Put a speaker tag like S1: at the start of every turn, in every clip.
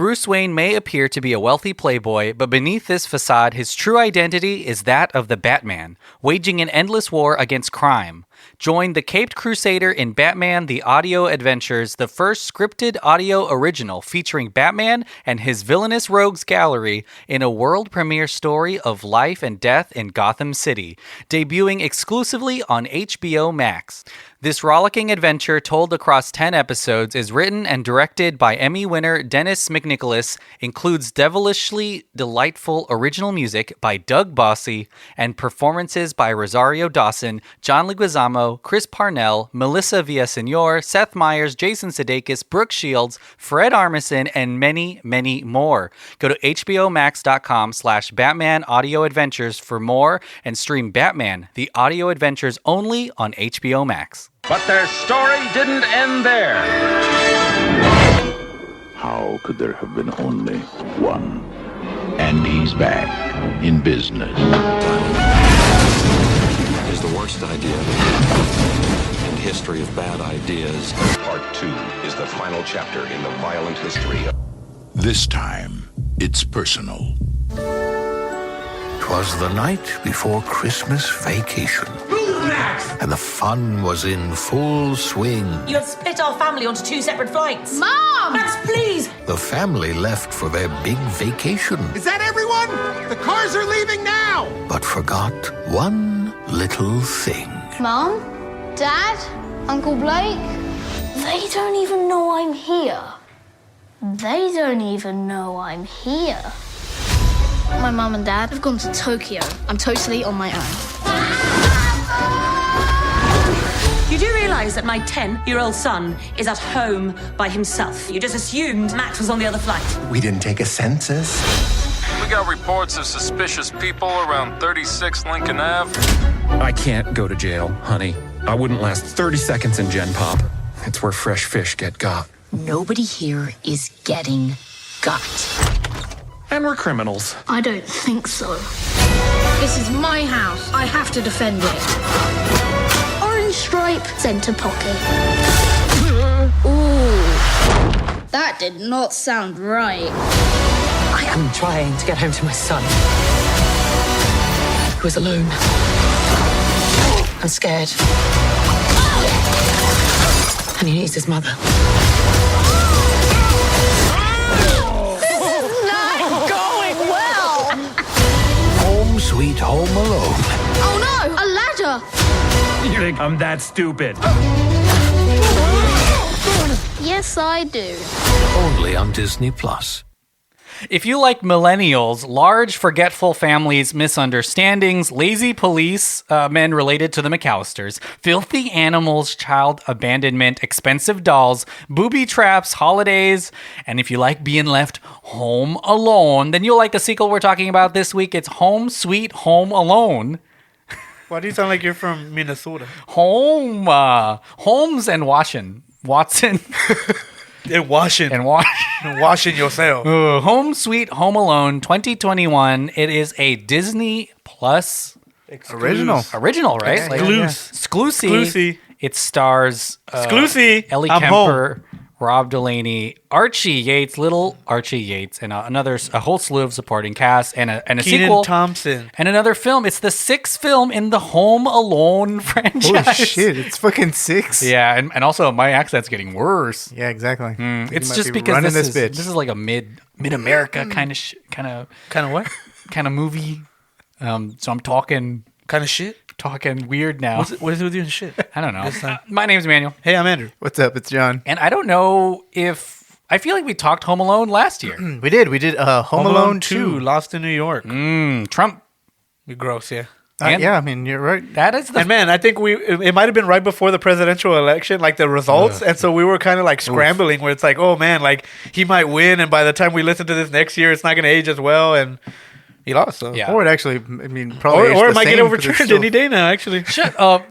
S1: Bruce Wayne may appear to be a wealthy playboy, but beneath this facade, his true identity is that of the Batman, waging an endless war against crime. Join the Caped Crusader in Batman The Audio Adventures, the first scripted audio original featuring Batman and his villainous rogues gallery in a world premiere story of life and death in Gotham City, debuting exclusively on HBO Max. This rollicking adventure, told across 10 episodes, is written and directed by Emmy winner Dennis McNicholas, includes devilishly delightful original music by Doug Bossy, and performances by Rosario Dawson, John Leguizamo, Chris Parnell, Melissa Villaseñor, Seth Meyers, Jason Sudeikis, Brooke Shields, Fred Armisen, and many, many more. Go to hbomax.com/Batman Audio Adventures for more and stream Batman, The Audio Adventures only on HBO Max.
S2: But their story didn't end there.
S3: How could there have been only one? And he's back in business.
S4: Is the worst idea in history of bad ideas.
S2: Part 2 is the final chapter in the violent history.
S3: This time, it's personal.
S5: 'Twas the night before Christmas vacation. And the fun was in full swing.
S6: You have split our family onto 2 separate flights.
S7: Mom!
S6: Max, please!
S5: The family left for their big vacation.
S8: Is that everyone? The cars are leaving now!
S5: But forgot one little thing.
S7: Mom? Dad? Uncle Blake? They don't even know I'm here. They don't even know I'm here. My mum and dad have gone to Tokyo. I'm totally on my own.
S6: You do realise that my 10-year-old son is at home by himself. You just assumed Max was on the other flight.
S8: We didn't take a census.
S9: We got reports of suspicious people around 36 Lincoln Ave.
S10: I can't go to jail, honey. I wouldn't last 30 seconds in Gen Pop. It's where fresh fish get got.
S6: Nobody here is getting got.
S10: And we're criminals.
S7: I don't think so. This is my house. I have to defend it. Orange stripe, center pocket. Ooh. That did not sound right.
S6: I am trying to get home to my son, who is alone. I'm scared. And he needs his mother.
S5: Sweet Home Alone.
S7: Oh no, a ladder!
S10: You think I'm that stupid?
S7: Yes, I do.
S5: Only on Disney Plus.
S1: If you like millennials, large, forgetful families, misunderstandings, lazy police men related to the McAllisters, filthy animals, child abandonment, expensive dolls, booby traps, holidays, and if you like being left home alone, then you'll like the sequel we're talking about this week. It's Home Sweet Home Alone.
S11: Why do you sound like you're from Minnesota?
S1: Holmes and Watson.
S11: And washing yourself.
S1: Home Sweet Home Alone 2021. It is a Disney Plus
S11: original,
S1: right?
S11: Yeah,
S1: like,
S11: Exclusive.
S1: It stars Ellie
S11: I'm
S1: Kemper,
S11: home.
S1: Rob Delaney, Archie Yates, little Archie Yates, and a whole slew of supporting cast, and a
S11: Kenan
S1: sequel,
S11: Thompson,
S1: and another film. It's the 6th film in the Home Alone franchise.
S12: Holy shit! It's fucking 6.
S1: Yeah, and also my accent's getting worse.
S12: Yeah, exactly.
S1: It's just because this is like a mid America kind of movie. So I'm talking
S11: kind of shit.
S1: Talking weird now.
S11: What is it with you and shit?
S1: I don't know. My name's Manuel.
S11: Hey, I'm Andrew.
S12: What's up? It's John.
S1: And I don't know if... I feel like we talked Home Alone last year.
S12: We did. Home Alone 2.
S11: Lost in New York.
S1: Trump.
S11: You're gross, yeah.
S12: Yeah, I mean, you're right.
S1: That is
S11: and man, I think it might have been right before the presidential election, like the results. And so we were kind of like scrambling where it's like, oh man, like he might win. And by the time we listen to this next year, it's not going to age as well. And he lost. So.
S12: Yeah. Or it actually, I mean, probably.
S11: Or it might get overturned any day now, actually.
S1: Shut up.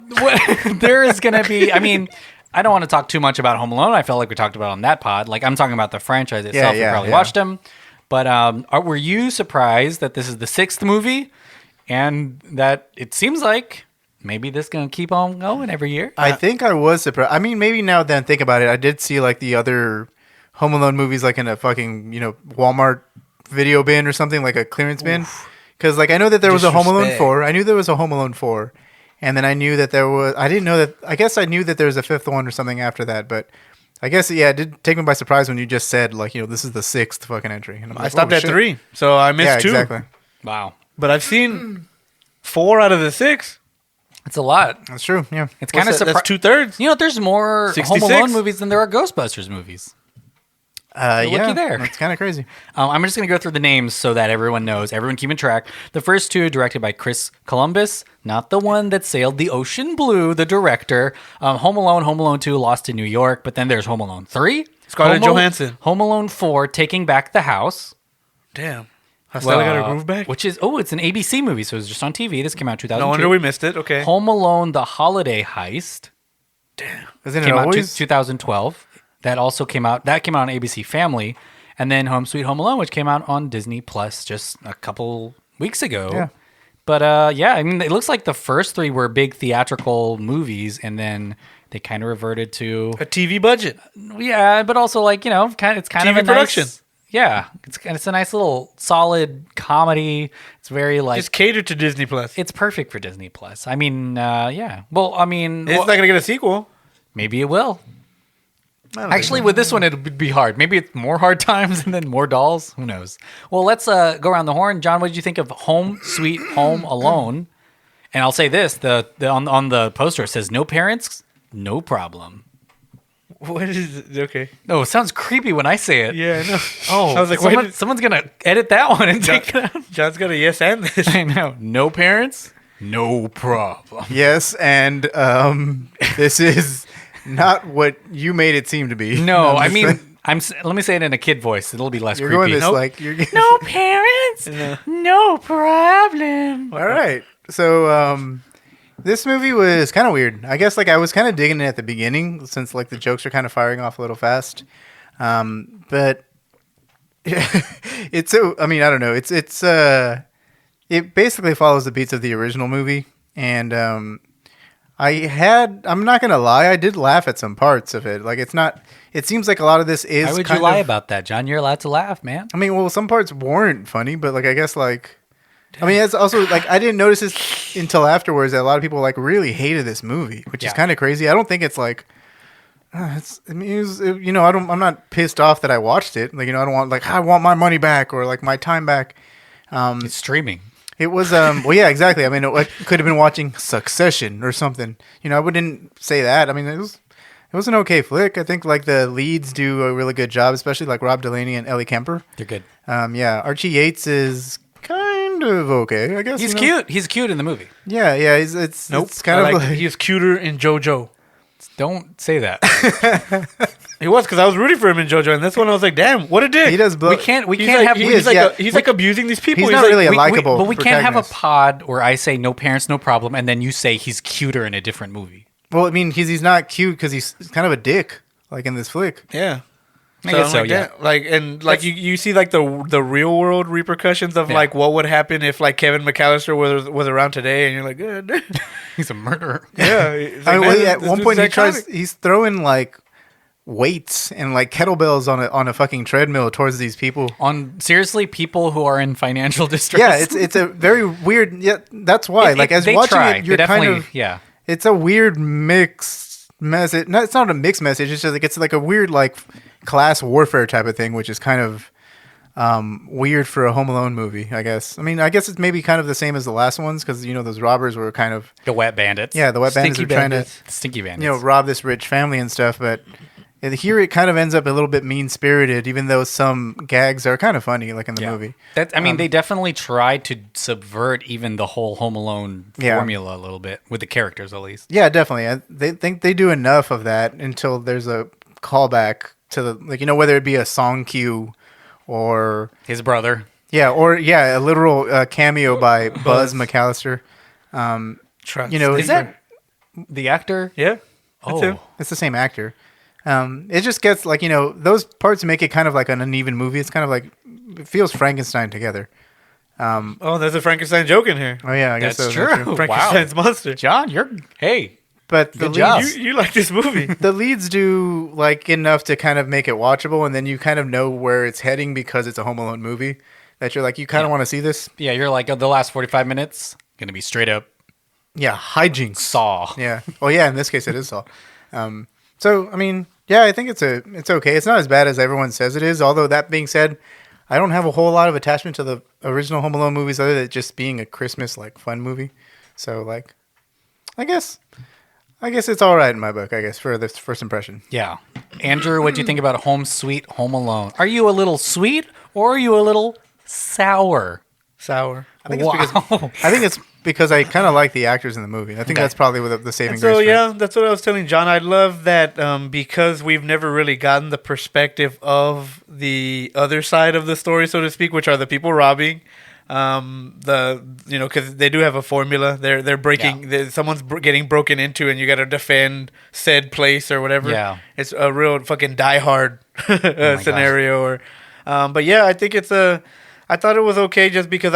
S1: There is going to be, I mean, I don't want to talk too much about Home Alone. I felt like we talked about it on that pod. Like I'm talking about the franchise itself. You probably watched them. But were you surprised that this is the 6th movie? And that it seems like maybe this is going to keep on going every year.
S12: I think I was surprised. I mean, maybe now that I think about it, I did see like the other Home Alone movies like in a fucking Walmart video bin or something, like a clearance bin. Because like I know that there was a Home Alone 4. I knew there was a Home Alone 4, and then I knew that there was. I didn't know that. I guess I knew that there was a fifth one or something after that, but. I guess, it did take me by surprise when you just said, like, this is the sixth fucking entry. And
S11: I stopped at 3, so I missed 2.
S12: Exactly.
S1: Wow.
S11: But I've seen 4 out of the 6.
S1: It's a lot.
S12: That's true, yeah.
S1: It's kind of surprising.
S11: That's 2/3.
S1: There's more
S11: 66?
S1: Home Alone movies than there are Ghostbusters movies. Looky there.
S12: That's kind of crazy.
S1: I'm just going to go through the names so that everyone knows. Everyone keeping track. The first 2 directed by Chris Columbus, not the one that sailed the ocean blue, the director. Home Alone 2, Lost in New York. But then there's Home Alone 3.
S11: Scarlett Johansson.
S1: Home Alone 4, Taking Back the House.
S11: Damn. Has Stella got her groove back?
S1: Which is, it's an ABC movie, so it was just on TV. This came out in 2002.
S11: No wonder we missed it. Okay.
S1: Home Alone, The Holiday Heist.
S11: Damn.
S12: Isn't it
S1: Came out
S12: always?
S1: 2012. That also came out. That came out on ABC Family, and then Home Sweet Home Alone, which came out on Disney Plus just a couple weeks ago.
S12: Yeah.
S1: But I mean, it looks like the first 3 were big theatrical movies, and then they kind of reverted to
S11: a TV budget.
S1: Yeah, but also like it's kind
S11: TV
S1: of a
S11: production.
S1: Nice, yeah, it's a nice little solid comedy. It's very like
S11: just catered to Disney Plus.
S1: It's perfect for Disney Plus. I mean, yeah. Well, I mean,
S11: it's not gonna get a sequel.
S1: Maybe it will. Actually, with this one, it would be hard. Maybe it's more hard times and then more dolls. Who knows? Well, let's go around the horn. John, what did you think of Home Sweet Home Alone? And I'll say this: on the poster it says "No parents, no problem."
S11: What is it? Okay.
S1: No, it sounds creepy when I say it.
S11: Yeah, I know.
S1: Oh,
S11: I was like,
S1: someone's gonna edit that one and take it out.
S11: John's got a yes and this.
S1: I know. No parents, no problem.
S12: Yes, and this is. Not what you made it seem to be.
S1: No, I mean, let me say it in a kid voice. It'll be less
S12: you're
S1: creepy.
S12: Going this like you're
S1: no parents, no problem.
S12: All right. So this movie was kind of weird. I guess like I was kind of digging it at the beginning since like the jokes are kind of firing off a little fast. But it's so I mean, I don't know. It basically follows the beats of the original movie, and I'm not going to lie, I did laugh at some parts of it. Like, it seems like a lot of this is
S1: Why would you lie about that, John? You're allowed to laugh, man.
S12: I mean, well, some parts weren't funny, but, like, I guess, like... I mean, it's also, like, I didn't notice this until afterwards that a lot of people, like, really hated this movie, which is kind of crazy. I don't think it's, like... I'm not pissed off that I watched it. Like, I don't want, like, I want my money back or, like, my time back.
S1: It's streaming.
S12: It was, well, yeah, exactly. I mean, it could have been watching Succession or something. I wouldn't say that. I mean, it was an okay flick. I think, like, the leads do a really good job, especially, like, Rob Delaney and Ellie Kemper.
S1: They're good.
S12: Yeah, Archie Yates is kind of okay, I guess.
S1: He's cute. He's cute in the movie.
S12: Yeah, it's kind of like...
S11: He's cuter in JoJo.
S1: Don't say that.
S11: He was, because I was rooting for him in JoJo, and this one I was like, "Damn, what a dick!"
S12: He does.
S1: We can't have.
S11: He's like abusing these people.
S12: He's not really a likable.
S1: But we can't have a pod where I say no parents, no problem, and then you say he's cuter in a different movie.
S12: Well, I mean, he's not cute because he's kind of a dick, like in this flick.
S11: Yeah.
S1: I guess so, yeah.
S11: Like, and like you see like the real world repercussions of like what would happen if like Kevin McAllister was around today, and you're like, good.
S1: He's a murderer.
S11: Yeah.
S12: Like, at one point he's throwing like weights and like kettlebells on a fucking treadmill towards these people.
S1: Seriously, people who are in financial distress.
S12: Yeah, it's a very weird. Yeah, that's why. As watching it, you're kind of It's a weird mixed message. No, it's not a mixed message. It's just like it's like a weird like class warfare type of thing, which is kind of weird for a Home Alone movie, I guess. I mean, I guess it's maybe kind of the same as the last ones because those robbers were kind of
S1: the wet bandits.
S12: Yeah, the wet bandits were trying to
S1: stinky bandits.
S12: Rob this rich family and stuff, but. Here it kind of ends up a little bit mean-spirited, even though some gags are kind of funny, like in the movie.
S1: They definitely tried to subvert even the whole Home Alone formula a little bit, with the characters at least.
S12: Yeah, definitely. They think they do enough of that until there's a callback to the, whether it be a song cue or...
S1: his brother.
S12: Yeah, or, a literal cameo by Buzz McAllister.
S1: Is that the actor?
S11: Yeah.
S12: It's the same actor. It just gets like, those parts make it kind of like an uneven movie. It's kind of like, it feels Frankenstein together.
S11: There's a Frankenstein joke in here.
S12: Oh yeah, I guess
S1: that's
S12: true.
S11: Frankenstein's monster.
S1: John, hey,
S12: But
S1: Good job.
S11: You like this movie.
S12: The leads do like enough to kind of make it watchable, and then you kind of know where it's heading because it's a Home Alone movie. That you're like, you kind of want to see this.
S1: Yeah, you're like, the last 45 minutes gonna be straight up.
S12: Yeah, hijinks.
S1: Saw.
S12: Yeah. Oh yeah, in this case it is Saw. So I mean, yeah, I think it's okay. It's not as bad as everyone says it is. Although that being said, I don't have a whole lot of attachment to the original Home Alone movies other than just being a Christmas like fun movie. So like, I guess it's all right in my book. I guess for this first impression.
S1: Yeah. Andrew, what do you think about Home Sweet Home Alone? Are you a little sweet or are you a little sour?
S11: Sour.
S12: I think it's because I kind of like the actors in the movie. I think that's probably the saving grace.
S11: So yeah, that's what I was telling John. I love that because we've never really gotten the perspective of the other side of the story, so to speak, which are the people robbing. Because they do have a formula. They're breaking. Someone's getting broken into, and you got to defend said place or whatever.
S1: Yeah,
S11: it's a real fucking Die Hard scenario. But yeah, I think I thought it was okay just because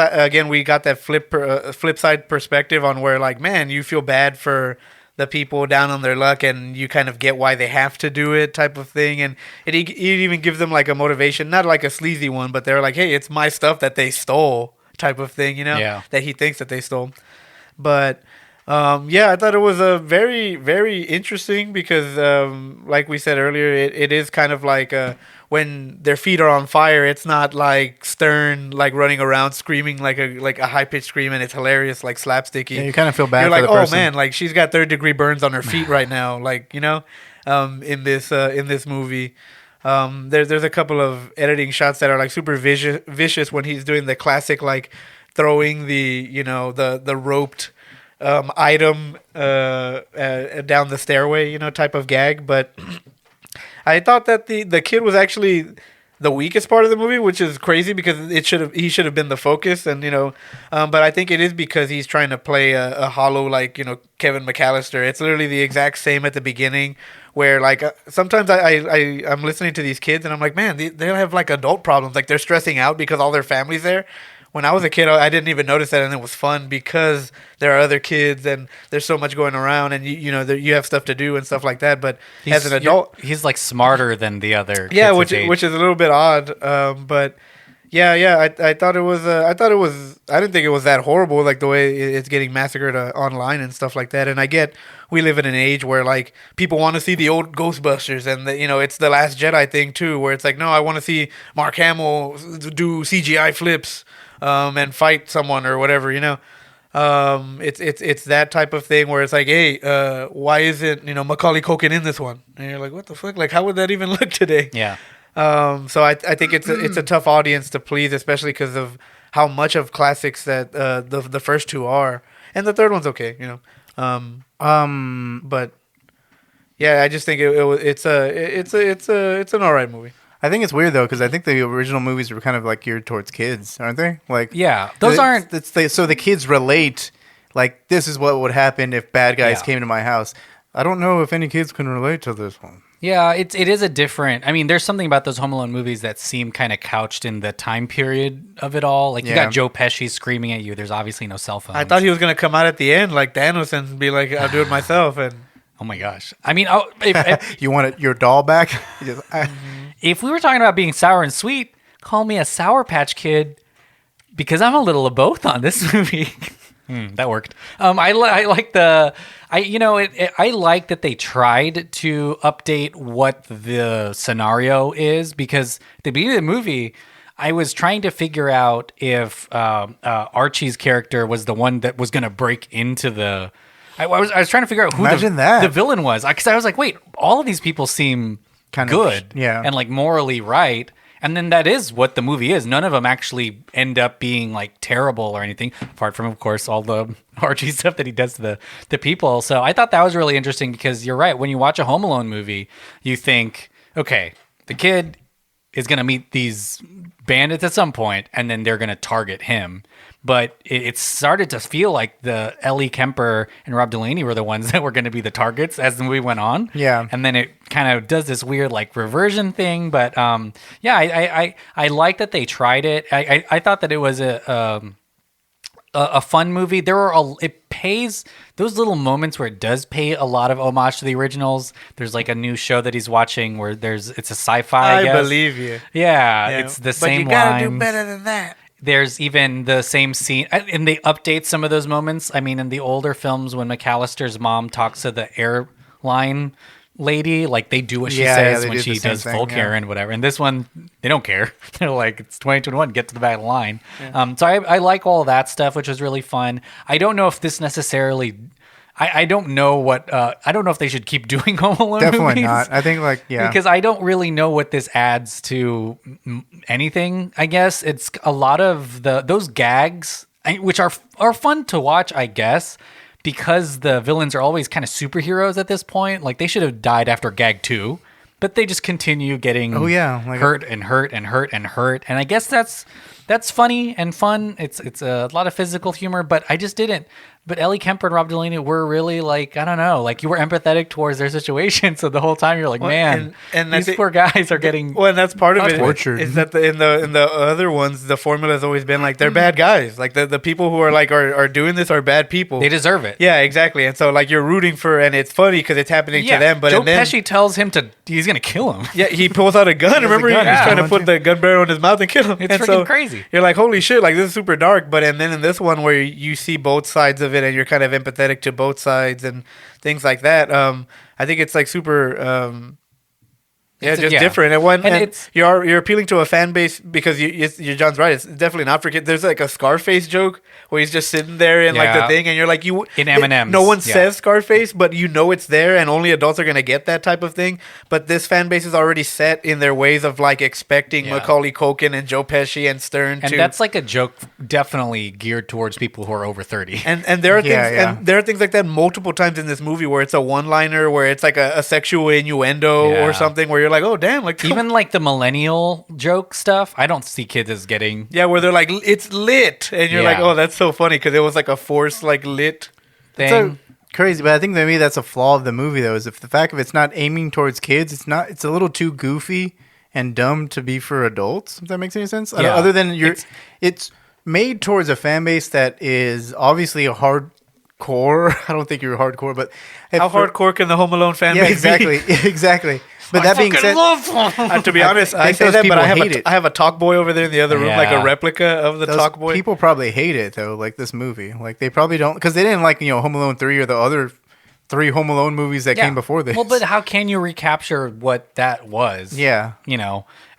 S11: we got that flip side perspective on where like, man, you feel bad for the people down on their luck, and you kind of get why they have to do it, type of thing. And it even gives them like a motivation, not like a sleazy one, but they're like, hey, it's my stuff that they stole, type of thing, that he thinks that they stole. But I thought it was a very, very interesting because, like we said earlier, it is kind of like when their feet are on fire, it's not like stern, like running around screaming like a high pitched scream, and it's hilarious, like slapsticky.
S12: Yeah, you kind of feel bad.
S11: You're
S12: for
S11: like,
S12: the person.
S11: man, like she's got 3rd-degree burns on her feet right now, like in this movie. There's a couple of editing shots that are like super vicious when he's doing the classic like throwing the roped item down the stairway, type of gag. But I thought that the kid was actually the weakest part of the movie, which is crazy because he should have been the focus, and but I think it is because he's trying to play a hollow like Kevin McAllister. It's literally the exact same at the beginning, where like sometimes I'm listening to these kids and I'm like, man, they have like adult problems, like they're stressing out because all their family's there. When I was a kid, I didn't even notice that, and it was fun because there are other kids and there's so much going around, and you have stuff to do and stuff like that. But as an adult,
S1: he's like smarter than the other.
S11: Yeah,
S1: kids
S11: which is a little bit odd. But I thought it was. I didn't think it was that horrible, like the way it's getting massacred online and stuff like that. And I get we live in an age where like people want to see the old Ghostbusters, and it's the Last Jedi thing too, where it's like, no, I want to see Mark Hamill do CGI flips. And fight someone or whatever, it's that type of thing where it's like, hey, why isn't Macaulay Culkin in this one? And you're like, what the fuck? Like, how would that even look today?
S1: Yeah.
S11: So I think it's a tough audience to please, especially because of how much of classics that the first two are, and the third one's okay, But yeah, I just think it's an alright movie.
S12: I think it's weird though because I think the original movies were kind of like geared towards kids, aren't they? Like,
S1: yeah, those aren't.
S12: So the kids relate. Like, this is what would happen if bad guys came to my house. I don't know if any kids can relate to this one.
S1: Yeah, it is a different. I mean, there's something about those Home Alone movies that seem kind of couched in the time period of it all. Like, you got Joe Pesci screaming at you. There's obviously no cell phones.
S11: I thought he was gonna come out at the end like Thanos and be like, "I'll do it myself." And
S1: oh my gosh, I mean, if
S12: you want your doll back?
S1: If we were talking about being sour and sweet, call me a Sour Patch Kid because I'm a little of both on this movie. That worked. I like I like that they tried to update what the scenario is, because at the beginning of the movie, I was trying to figure out if Archie's character was the one that was going to break into the. I was trying to figure out who the villain was, because I was like, wait, all of these people seem kind good, and like morally right. And then that is what the movie is. None of them actually end up being like terrible or anything, apart from, of course, all the Archie stuff that he does to the people. So I thought that was really interesting because you're right. When you watch a Home Alone movie, you think, okay, the kid is going to meet these bandits at some point, and then they're going to target him. But it started to feel like the Ellie Kemper and Rob Delaney were the ones that were going to be the targets as the movie went on.
S12: Yeah.
S1: And then it kind of does this weird like reversion thing. But I like that they tried it. I thought that it was a fun movie. It pays those little moments where it does pay a lot of homage to the originals. There's like a new show that he's watching where it's a sci-fi. I guess.
S11: Believe you.
S1: Yeah, it's the same. But you gotta do
S11: better than that.
S1: There's even the same scene, and they update some of those moments. I mean, in the older films, when McAllister's mom talks to the airline lady, like they do what she says when she does full care and whatever. And this one, they don't care. They're like, it's 2021, get to the back of the line. Yeah. So I like all that stuff, which was really fun. I don't know if this necessarily... I don't know what... I don't know if they should keep doing Home Alone
S12: Definitely
S1: movies.
S12: not. I think
S1: Because I don't really know what this adds to anything, I guess. It's a lot of those gags, which are fun to watch, I guess, because the villains are always kind of superheroes at this point. Like, they should have died after gag 2, but they just continue getting hurt and hurt and hurt and hurt. And I guess that's funny and fun. It's a lot of physical humor, but I just didn't. But Ellie Kemper and Rob Delaney were really like, I don't know, like you were empathetic towards their situation. So the whole time you're like, man, and these poor guys are getting
S11: and that's part of it.
S12: Tortured.
S11: Is that in the other ones, the formula has always been like they're bad guys. Like the people who are like are doing this are bad people.
S1: They deserve it.
S11: Yeah, exactly. And so like you're rooting for, and it's funny because it's happening to them. But
S1: Joe Pesci tells him he's gonna kill him.
S11: Yeah, he pulls out a gun. Remember, he's trying to put the gun barrel in his mouth and kill him.
S1: It's freaking crazy.
S11: You're like, holy shit! Like this is super dark. But and then in this one where you see both sides of it, and you're kind of empathetic to both sides and things like that. I think it's like super different. And you're appealing to a fan base because you're John's right. It's definitely not for kids. There's like a Scarface joke where he's just sitting there in like the thing, and you're like,
S1: in M&M's.
S11: No one says Scarface, but you know it's there, and only adults are gonna get that type of thing. But this fan base is already set in their ways of like expecting Macaulay Culkin and Joe Pesci and Stern.
S1: And that's like a joke definitely geared towards people who are over 30.
S11: And there are things and there are things like that multiple times in this movie where it's a one-liner, where it's like a sexual innuendo or something, where you're like, oh damn, like
S1: even like the millennial joke stuff, I don't see kids as getting
S11: where they're like, it's lit, and you're like, oh, that's so funny because it was like a forced like lit
S1: thing.
S12: So crazy, but I think maybe that's a flaw of the movie though, is if the fact of it's not aiming towards kids, it's a little too goofy and dumb to be for adults, if that makes any sense. Other than it's made towards a fan base that is obviously a hardcore. I don't think you're hardcore, but
S11: how hardcore can the Home Alone fan base
S12: be? Exactly. But that being said,
S11: to be honest, I say that, but I have a talk boy over there in the other room, like a replica of the talk boy.
S12: People probably hate it though, like this movie. Like they probably don't, because they didn't like Home Alone 3 or the other 3 Home Alone movies that came before this.
S1: Well, but how can you recapture what that was?
S12: Yeah,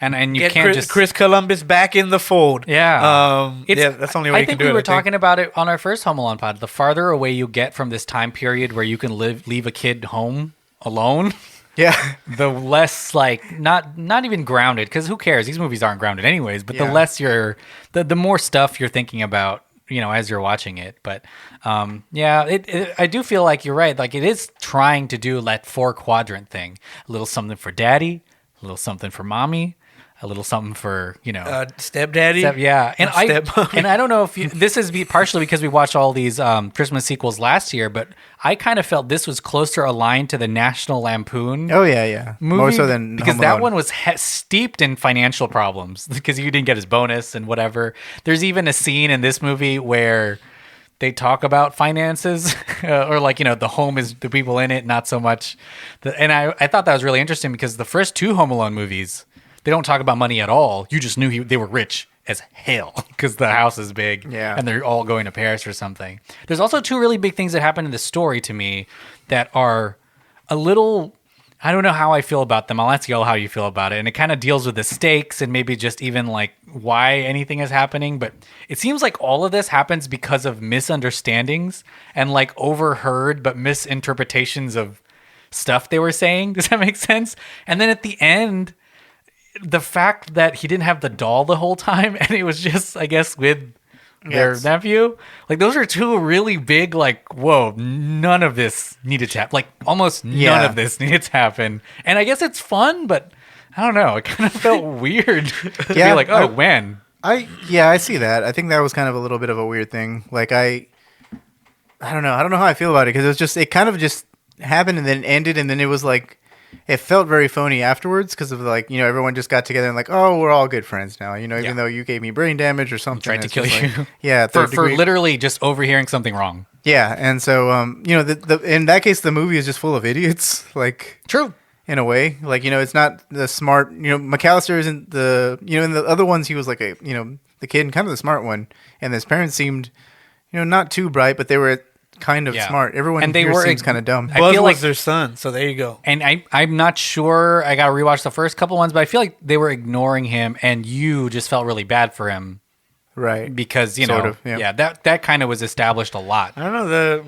S11: and you can't just Chris Columbus back in the fold.
S1: Yeah,
S11: that's the only way you can do it.
S1: I think we were talking about it on our first Home Alone pod. The farther away you get from this time period where you can leave a kid home alone.
S12: Yeah,
S1: the less like not even grounded, because who cares? These movies aren't grounded anyways. But the less the more stuff you're thinking about, as you're watching it. But I do feel like you're right. Like it is trying to do that 4-quadrant thing. A little something for daddy, a little something for mommy, a little something for
S11: stepdaddy.
S1: And I don't know if this is partially because we watched all these Christmas sequels last year, but I kind of felt this was closer aligned to the National Lampoon.
S12: Oh yeah,
S1: movie,
S12: more so than
S1: because
S12: Home
S1: that
S12: Alone.
S1: one was steeped in financial problems because you didn't get his bonus and whatever. There's even a scene in this movie where they talk about finances or like, the home is the people in it, not so much. And I thought that was really interesting because the first 2 Home Alone movies, they don't talk about money at all. You just knew they were rich as hell because the house is big and they're all going to Paris or something. There's also 2 really big things that happen in the story to me that are a little, I don't know how I feel about them. I'll ask y'all how you feel about it. And it kind of deals with the stakes and maybe just even like why anything is happening. But it seems like all of this happens because of misunderstandings and like overheard but misinterpretations of stuff they were saying. Does that make sense? And then at the end, the fact that he didn't have the doll the whole time and it was just, I guess, with their nephew, like those are 2 really big, like, whoa, none of this needed to happen. Like almost none of this needed to happen. And I guess it's fun, but I don't know. It kind of felt weird to be like, oh, when?
S12: I see that. I think that was kind of a little bit of a weird thing. Like I don't know. I don't know how I feel about it because it kind of just happened and then ended and then it was like, it felt very phony afterwards because of like, you know, everyone just got together and like, oh, we're all good friends now, you know, even though you gave me brain damage or something.
S1: Tried to kill you.
S12: Like, yeah.
S1: for literally just overhearing something wrong.
S12: Yeah. And so, you know, in that case, the movie is just full of idiots. Like,
S1: true.
S12: In a way, like, you know, it's not the smart, you know, McAllister isn't the, you know, in the other ones, he was like a, you know, the kid and kind of the smart one. And his parents seemed, you know, not too bright, but they were kind of smart. Everyone and they seems kind of dumb.
S11: Buzz was their son, so there you go.
S1: And I'm not sure, I got to rewatch the first couple ones, but I feel like they were ignoring him and you just felt really bad for him.
S12: Right.
S1: Because, you know, that kind of was established a lot.
S11: I don't know,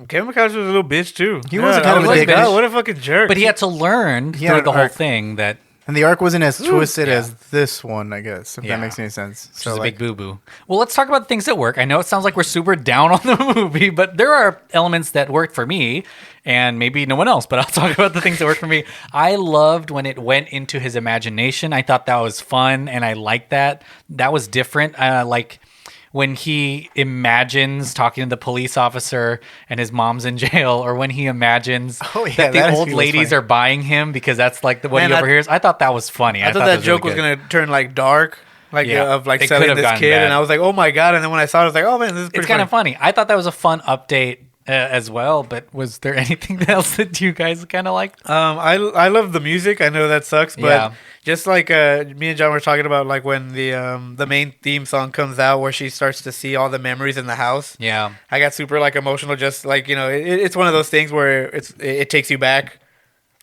S11: Kevin McAllister was a little bitch too.
S12: He was kind of
S11: like, God, what a fucking jerk.
S1: But he had to learn through the whole thing that...
S12: And the arc wasn't as twisted as this one, I guess, if that makes any sense.
S1: So it's a big boo-boo. Well, let's talk about the things that work. I know it sounds like we're super down on the movie, but there are elements that worked for me, and maybe no one else, but I'll talk about the things that worked for me. I loved when it went into his imagination. I thought that was fun, and I liked that. That was different. Like... when he imagines talking to the police officer and his mom's in jail, or when he imagines that the old ladies are buying him because that's like what he overhears. I thought that was funny.
S11: I thought that joke was going to turn like dark, like of like selling this kid. And I was like, oh my God. And then when I saw it, I was like, oh man, this is pretty
S1: It's kind of funny. I thought that was a fun update as well, but was there anything else that you guys kind of liked?
S11: I love the music. I know that sucks, but just like me and John were talking about, like when the main theme song comes out, where she starts to see all the memories in the house.
S1: Yeah,
S11: I got super like emotional. Just like, you know, it's one of those things where it takes you back.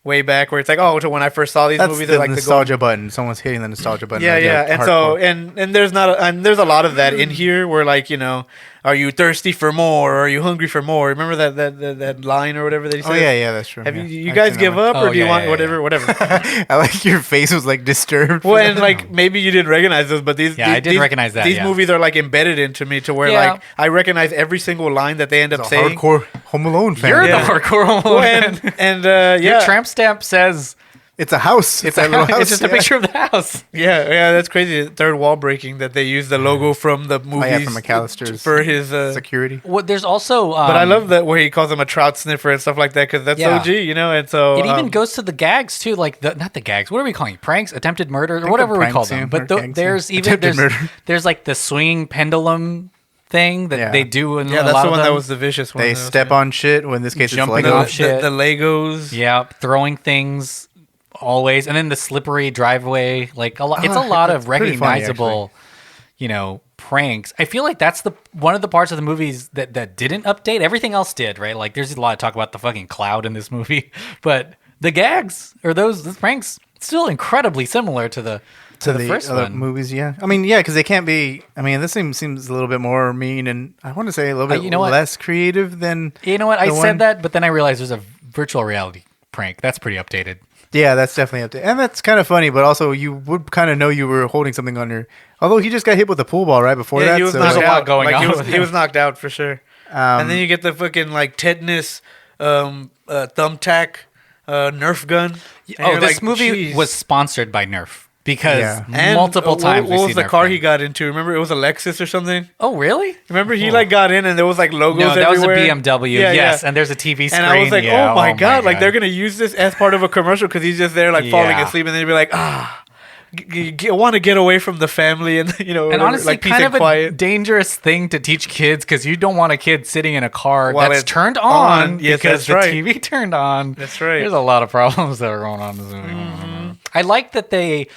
S11: Way back, where it's like, oh, to when I first saw these movies,
S12: the
S11: like
S12: nostalgia button. Someone's hitting the nostalgia button.
S11: Yeah, and so and there's there's a lot of that in here where, like, you know, are you thirsty for more, or are you hungry for more? Remember that line or whatever that he said?
S12: Oh yeah, that's true.
S11: Have you guys give up, or do you want whatever?
S12: I like your face was like disturbed.
S11: Well, and like maybe you didn't recognize those, but
S1: I did recognize that.
S11: These movies are like embedded into me to where like I recognize every single line that they end up saying.
S12: Hardcore Home Alone fan.
S1: You're the hardcore Home Alone fan.
S11: And
S1: your tramp stamp says.
S12: It's a house.
S1: It's a house. It's just a picture of the house.
S11: Yeah, that's crazy. Third wall breaking that they use the logo from the movies
S12: from McAllister's
S11: for his
S12: security.
S1: Well, there's also,
S11: but I love that where he calls him a trout sniffer and stuff like that, because that's OG, you know. And so
S1: it even goes to the gags too, like not the gags. What are we calling it? Pranks, attempted murder, or whatever we call them. But there's like the swinging pendulum thing that they do in
S11: that's the one that was the vicious one.
S12: They step on shit. When in this case,
S1: jumping
S12: it's
S1: off shit.
S11: The Legos.
S1: Yeah, throwing things. Always, and then the slippery driveway, like a lot. It's a lot of recognizable, funny, you know, pranks. I feel like that's one of the parts of the movies that didn't update. Everything else did, right? Like there's a lot of talk about the fucking cloud in this movie, but the gags or those pranks still incredibly similar to the first
S12: other
S1: one.
S12: Movies. Yeah, I mean, yeah, because they can't be. I mean, this seems a little bit more mean, and I want to say a little bit less creative than.
S1: You know what? I said that, but then I realized there's a virtual reality prank. That's pretty updated.
S12: Yeah, that's definitely up to, and that's kind of funny. But also, you would kind of know you were holding something on your. Although he just got hit with a pool ball right before that.
S11: He was
S1: there's a lot going on.
S11: He was knocked out for sure. And then you get the fucking like tetanus, thumbtack, Nerf gun.
S1: This movie was sponsored by Nerf. Because multiple times
S11: what was the car he got into? Remember, it was a Lexus or something.
S1: Oh, really?
S11: Remember, he like got in and there was like logos everywhere.
S1: No, that was a BMW. Yes, and there's a TV screen.
S11: And I was like, oh my god, like they're gonna use this as part of a commercial because he's just there like falling asleep, and then he'd be like, want to get away from the family, and you know,
S1: and honestly,
S11: like
S1: kind of a dangerous thing to teach kids because you don't want a kid sitting in a car that's turned on because the TV turned on.
S11: That's right.
S1: There's a lot of problems that are going on in this movie. Mm-hmm. I like that they.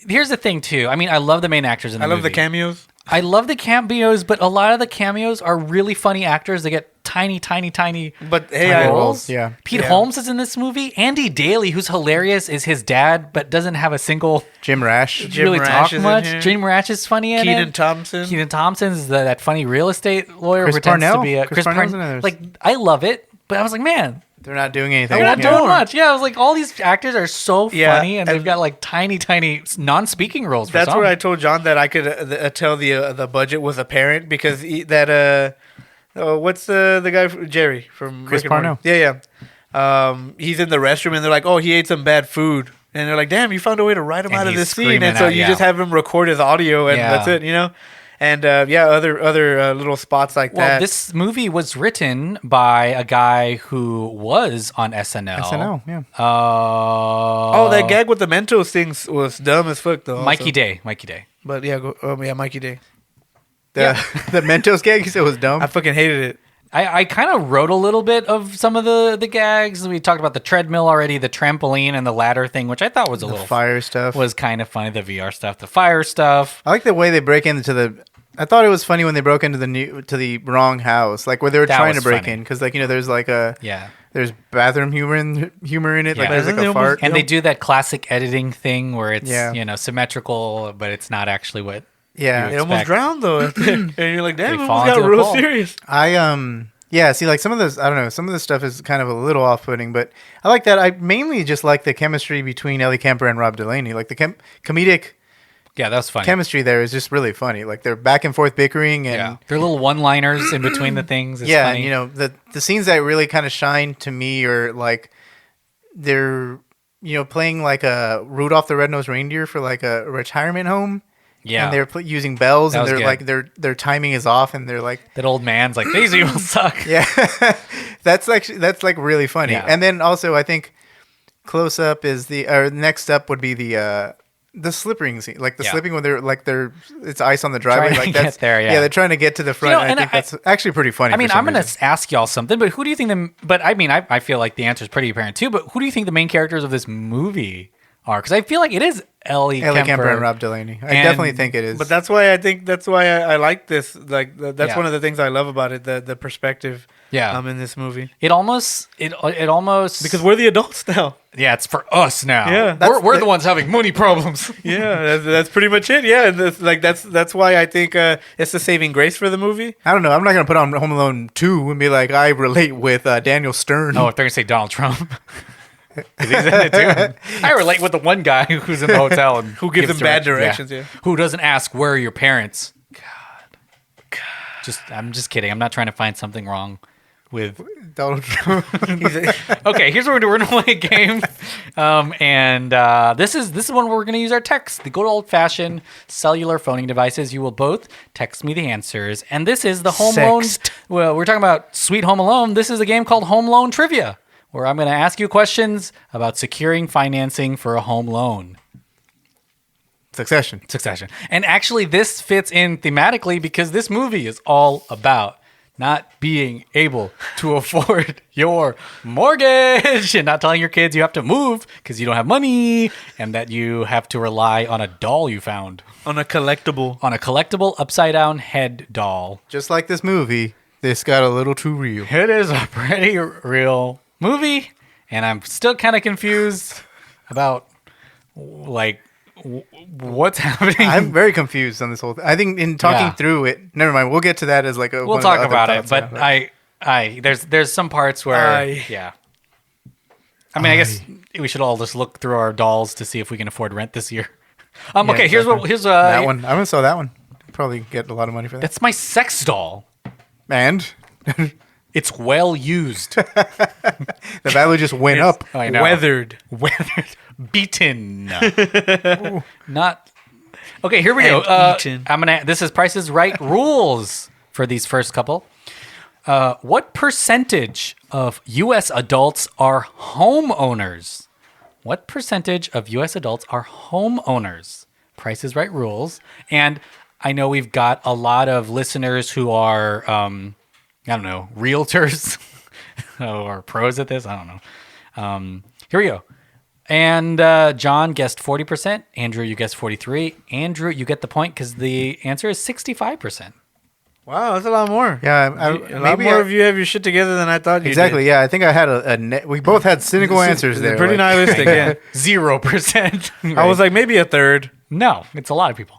S1: Here's the thing, too. I mean, I love the main actors in the movie.
S11: I love the cameos.
S1: I love the cameos, but a lot of the cameos are really funny actors. They get tiny
S11: but
S1: roles.
S12: Yeah.
S1: Pete Holmes is in this movie. Andy Daly, who's hilarious, is his dad, but doesn't have a single...
S12: Jim Rash.
S1: Really talk much. Jim Rash is funny in
S11: Kenan Thompson.
S1: Kenan Thompson is that funny real estate lawyer.
S12: Chris Parnell.
S1: To be Chris Parnell. Like, I love it, but I was like, man...
S12: They're not doing anything.
S1: They're not doing much. Yeah, I was like, all these actors are so funny, and they've got like tiny non-speaking roles.
S11: That's where I told John that I could tell the budget was apparent because what's the guy Jerry from
S12: Chris Parnell?
S11: Yeah. He's in the restroom, and they're like, oh, he ate some bad food, and they're like, damn, you found a way to write him out of this scene, and so you just have him record his audio, and that's it, you know. and other little spots like that.
S1: Well, this movie was written by a guy who was on SNL.
S12: SNL, yeah.
S11: That gag with the Mentos things was dumb as fuck, though.
S1: Mikey Day.
S11: But Mikey Day.
S12: The Mentos gag, you said was dumb?
S11: I fucking hated it.
S1: I kind of wrote a little bit of some of the gags. We talked about the treadmill already, the trampoline and the ladder thing, which I thought was
S12: the fire stuff
S1: was kind of funny. The VR stuff, the fire stuff.
S12: I like the way they break into I thought it was funny when they broke into the wrong house, like where they were trying to break in, because there's there's bathroom humor in it,
S1: Yeah.
S12: like there's like a fart,
S1: and they do that classic editing thing where it's symmetrical, but it's not actually what.
S12: Yeah,
S11: they almost drowned though, and you're like, damn, it almost got real serious.
S12: See, like some of this, I don't know, some of this stuff is kind of a little off-putting, but I like that. I mainly just like the chemistry between Ellie Kemper and Rob Delaney, like the comedic.
S1: Yeah, that was funny.
S12: Chemistry there is just really funny. Like they're back and forth bickering, and
S1: their little one-liners in between the things. Is funny.
S12: And the scenes that really kind of shine to me are like they're playing like a Rudolph the Red-Nosed Reindeer for like a retirement home.
S1: Yeah,
S12: and they're using bells, and they're like their timing is off, and they're like
S1: that old man's like these people suck.
S12: Yeah, that's like really funny.
S1: Yeah.
S12: And then also I think close up is next up would be the slipping scene, like the slipping when they're it's ice on the driveway, like that's
S1: there. Yeah,
S12: they're trying to get to the front. I think that's actually pretty funny.
S1: I mean, I'm going to ask y'all something, but who do you think But I mean, I feel like the answer is pretty apparent too. But who do you think the main characters of this movie are? Because I feel like it is Ellie Kemper
S12: and Rob Delaney. I definitely think it is.
S11: But that's why I like this. Like that's one of the things I love about it. The perspective.
S1: Yeah.
S11: In this movie.
S1: It almost
S11: because we're the adults now.
S1: Yeah, it's for us now.
S11: Yeah,
S1: we're the ones having money problems.
S11: Yeah, that's pretty much it. Yeah, that's why I think it's the saving grace for the movie.
S12: I don't know. I'm not gonna put on Home Alone 2 and be like, I relate with Daniel Stern.
S1: Oh, if they're gonna say Donald Trump. He's in it too. I relate with the one guy who's in the hotel and
S11: who gives them bad directions. Yeah.
S1: Who doesn't ask where are your parents? God. I'm just kidding. I'm not trying to find something wrong with
S12: Donald Trump.
S1: Okay, here's what we're doing. We're going to play a game, and this is one where we're going to use our text, the good old-fashioned cellular phoning devices. You will both text me the answers, and this is the Home Alone. Well, we're talking about Sweet Home Alone. This is a game called Home Loan Trivia, where I'm going to ask you questions about securing financing for a home loan.
S12: Succession.
S1: And actually, this fits in thematically because this movie is all about not being able to afford your mortgage and not telling your kids you have to move because you don't have money and that you have to rely on a doll you found.
S11: On a collectible
S1: upside down head doll.
S12: Just like this movie, this got a little too real.
S1: It is a pretty real movie, and I'm still kind of confused about like what's happening.
S12: I'm very confused on this whole thing. I think in talking through it, never mind. We'll get to that as like a.
S1: We'll talk about it, but there's some parts where I mean, I guess we should all just look through our dolls to see if we can afford rent this year. Okay, here's
S12: that one. I haven't saw that one. Probably get a lot of money for that.
S1: That's my sex doll,
S12: and
S1: it's well used.
S12: The value just went up.
S1: I know.
S11: Weathered.
S1: Beaten. Not. Okay, here we go. This is Price is Right rules for these first couple. What percentage of U.S. adults are homeowners? What percentage of U.S. adults are homeowners? Price is Right rules. And I know we've got a lot of listeners who are, I don't know, realtors or pros at this. I don't know. Here we go. And John guessed 40%. Andrew, you guessed 43%. Andrew, you get the point because the answer is 65%.
S11: Wow, that's a lot more.
S12: Yeah,
S11: a lot more of you have your shit together than I thought you
S12: exactly,
S11: did.
S12: Yeah, I think I had we both had cynical answers there.
S11: Pretty nihilistic, yeah.
S1: 0%. Right?
S11: I was like, maybe a third.
S1: No, it's a lot of people.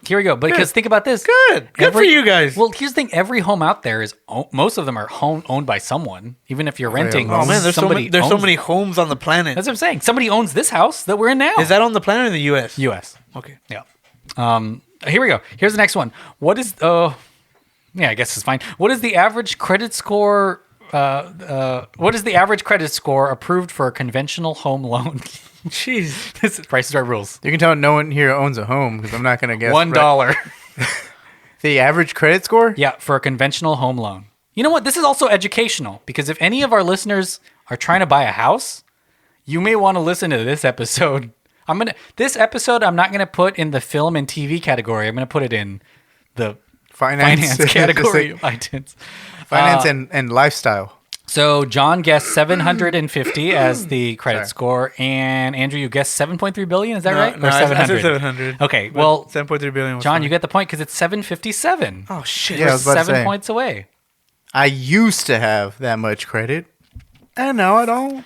S1: Here we go. Because think about this.
S11: Good for you guys.
S1: Well, here's the thing. Every home out there is most of them are owned by someone. Even if you're renting.
S11: Oh man, there's so many homes on the planet.
S1: That's what I'm saying. Somebody owns this house that we're in now.
S11: Is that on the planet or in the U.S.?
S1: U.S.
S11: Okay.
S1: Yeah. Here we go. Here's the next one. What is? Yeah, I guess it's fine. What is the average credit score? What is the average credit score approved for a conventional home loan?
S11: Jeez,
S1: this is Price is Right rules.
S12: You can tell no one here owns a home because I'm not going to guess.
S1: $1.
S12: The average credit score?
S1: Yeah, for a conventional home loan. You know what? This is also educational because if any of our listeners are trying to buy a house, you may want to listen to this episode. This episode I'm not going to put in the film and TV category. I'm going to put it in the finance category of iTunes.
S12: Finance and lifestyle.
S1: So John guessed 750 as the credit score, and Andrew, you guessed 7.3 billion. Is that right?
S11: No,
S1: or 700?
S11: I said 700.
S1: Okay, well,
S11: 7.3 billion.
S1: John, you get the point because it's 757.
S11: Oh shit!
S12: Yeah, I was about to
S1: 7
S12: say.
S1: points away.
S12: I used to have that much credit, and now I don't.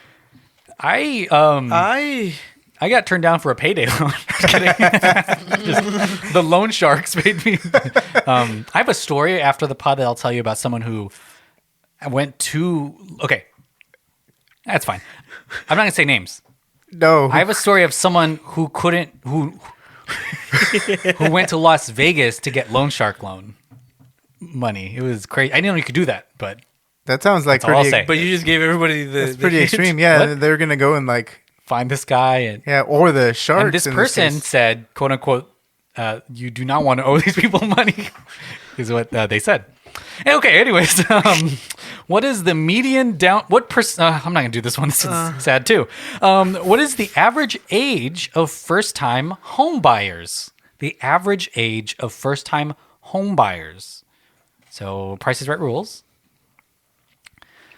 S1: I got turned down for a payday loan. Just kidding. The loan sharks made me. I have a story after the pod that I'll tell you about someone who went to. Okay, that's fine. I'm not gonna say names.
S12: No,
S1: I have a story of someone who went to Las Vegas to get loan shark loan money. It was crazy. I didn't know you could do that, but
S12: that sounds like
S1: that's all I'll
S12: pretty.
S1: say.
S11: But you just gave everybody
S12: That's pretty extreme. Yeah,
S1: What?
S12: they're gonna go and like
S1: find this guy and
S12: or the sharks.
S1: And this person said, "quote unquote," you do not want to owe these people money, is what they said. Okay, anyways, what is the median down? I'm not gonna do this one. This is sad too. What is the average age of first-time home buyers? The average age of first-time home buyers. So, Price is Right rules.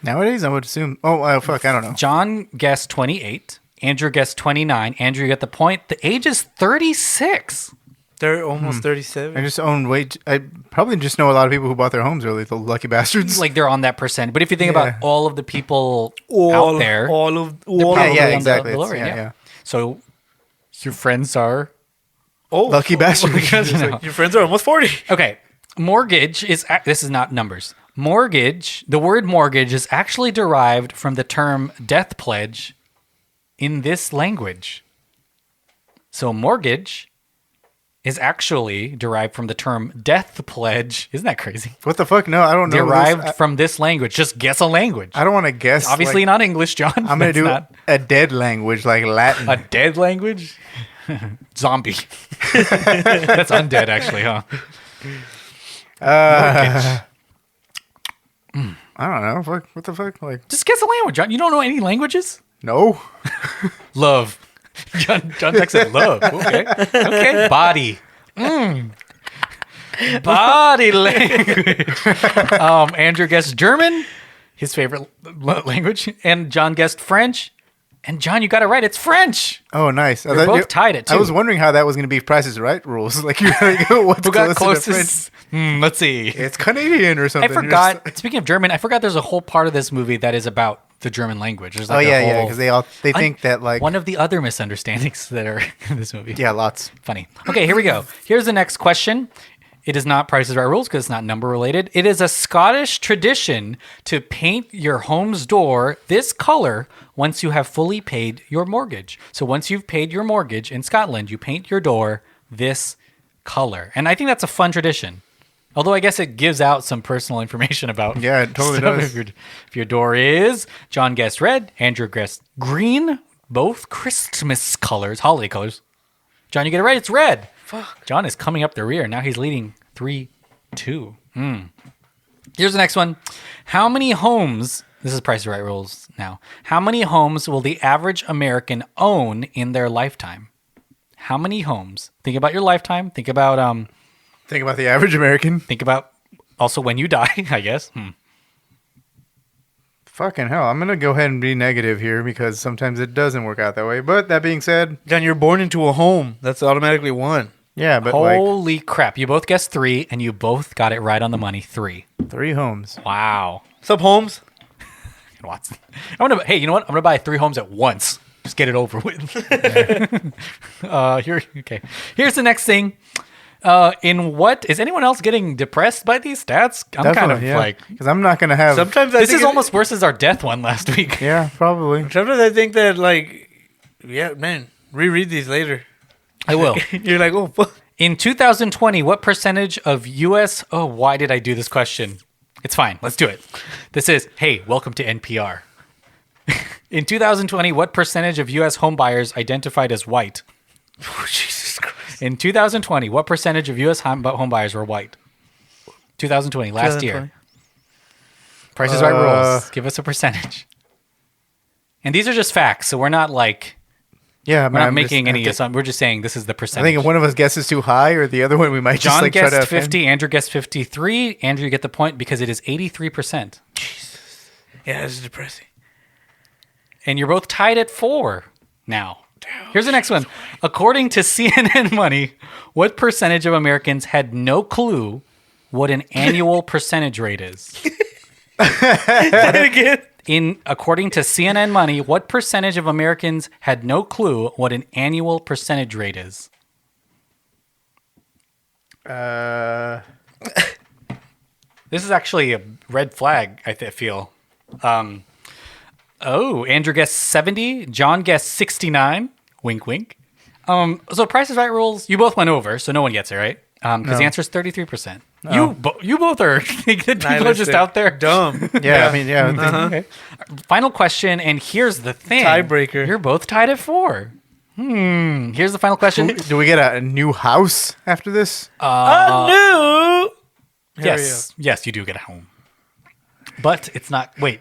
S12: Nowadays, I would assume. Oh, fuck, I don't know.
S1: John guessed 28. Andrew guessed 29. Andrew got the point. The age is 36.
S11: They're almost 37.
S12: I just own I probably just know a lot of people who bought their homes early, the lucky bastards.
S1: Like they're on that percent. But if you think about all of the people out there,
S12: exactly.
S1: Yeah. So your friends are
S12: lucky bastards.
S11: Your friends are almost 40.
S1: Okay. Mortgage is, this is not numbers. Mortgage, the word mortgage is actually derived from the term death pledge in this language. So mortgage is actually derived from the term death pledge. Isn't that crazy?
S12: What the fuck? No, I don't know.
S1: Derived from this language. Just guess a language.
S12: I don't want to guess.
S1: Obviously not English, John.
S12: I'm going to do a dead language like Latin.
S1: A dead language? Zombie. That's undead, actually, huh?
S12: I don't know. What the fuck? Like,
S1: just guess a language, John. You don't know any languages?
S12: No.
S1: Love. John texted love. Okay. Body. Body language. Andrew guessed German, his favorite language, and John guessed French. And John, you got it right. It's French.
S12: Oh, nice.
S1: We're both tied at 2.
S12: I was wondering how that was going to be Price is Right rules. Like, you're like, what's
S1: who got closest? Let's see.
S12: It's Canadian or something.
S1: I forgot. Speaking of German, I forgot there's a whole part of this movie that is about the German language. There's like
S12: because they think that like
S1: one of the other misunderstandings that are in this movie.
S12: Yeah, lots.
S1: Funny. Okay, here we go. Here's the next question. It is not Price is Right rules because it's not number related. It is a Scottish tradition to paint your home's door this color once you have fully paid your mortgage. So once you've paid your mortgage in Scotland, you paint your door this color. And I think that's a fun tradition. Although I guess it gives out some personal information about.
S12: Yeah, it totally does.
S1: If your door is, John guessed red, Andrew guessed green, both Christmas colors, holiday colors. John, you get it right. It's red.
S11: Fuck.
S1: John is coming up the rear. Now he's leading 3-2. Here's the next one. How many homes? This is Price is Right rules now. How many homes will the average American own in their lifetime? How many homes? Think about your lifetime. Think about
S12: the average American.
S1: Think about also when you die, I guess.
S12: Fucking hell. I'm going to go ahead and be negative here because sometimes it doesn't work out that way. But that being said,
S11: John, you're born into a home. That's automatically 1.
S12: Yeah, but
S1: holy crap. You both guessed 3 and you both got it right on the money. 3
S12: homes.
S1: Wow.
S11: Sup, Holmes?
S1: Watson. Hey, you know what? I'm going to buy 3 homes at once. Just get it over with. Okay. Here's the next thing. In what is anyone else getting depressed by these stats? I'm kind of like,
S12: because I'm not going to have.
S11: Sometimes
S1: this is almost worse as our death one last week.
S12: Yeah, probably.
S11: Sometimes I think that reread these later.
S1: I will.
S11: You're like, oh, fuck.
S1: In 2020, what percentage of U.S. Oh, why did I do this question? It's fine. Let's do it. This is, hey, welcome to NPR. In 2020, what percentage of U.S. home buyers identified as white?
S11: Oh, Jesus Christ.
S1: In 2020, what percentage of U.S. home buyers were white? 2020, last year. Price is Right rules. Give us a percentage. And these are just facts, so we're not like...
S12: Yeah,
S1: we're not making any assumptions. We're just saying this is the percentage.
S12: I think if one of us guesses too high or the other one, we might
S1: John
S12: just
S1: guessed
S12: try to
S1: 50, Andrew guessed 53. Andrew, you get the point because it is 83%.
S11: Jesus. Yeah, this is depressing.
S1: And you're both tied at 4 now. Here's the next one. According to CNN Money, what percentage of Americans had no clue what an annual percentage rate is?
S11: Say it again.
S1: According to CNN Money, what percentage of Americans had no clue what an annual percentage rate is? This is actually a red flag, I feel. Andrew guessed 70. John guessed 69. Wink, wink. So Price is Right rules, you both went over, so no one gets it, right? Because the answer is 33%. You both are people are just out there
S11: dumb.
S12: Yeah, I mean, yeah.
S1: Okay. Final question, and here's the thing.
S11: Tiebreaker.
S1: You're both tied at 4. Here's the final question.
S12: Do we get a new house after this?
S1: Yes, you do get a home, but it's not. Wait,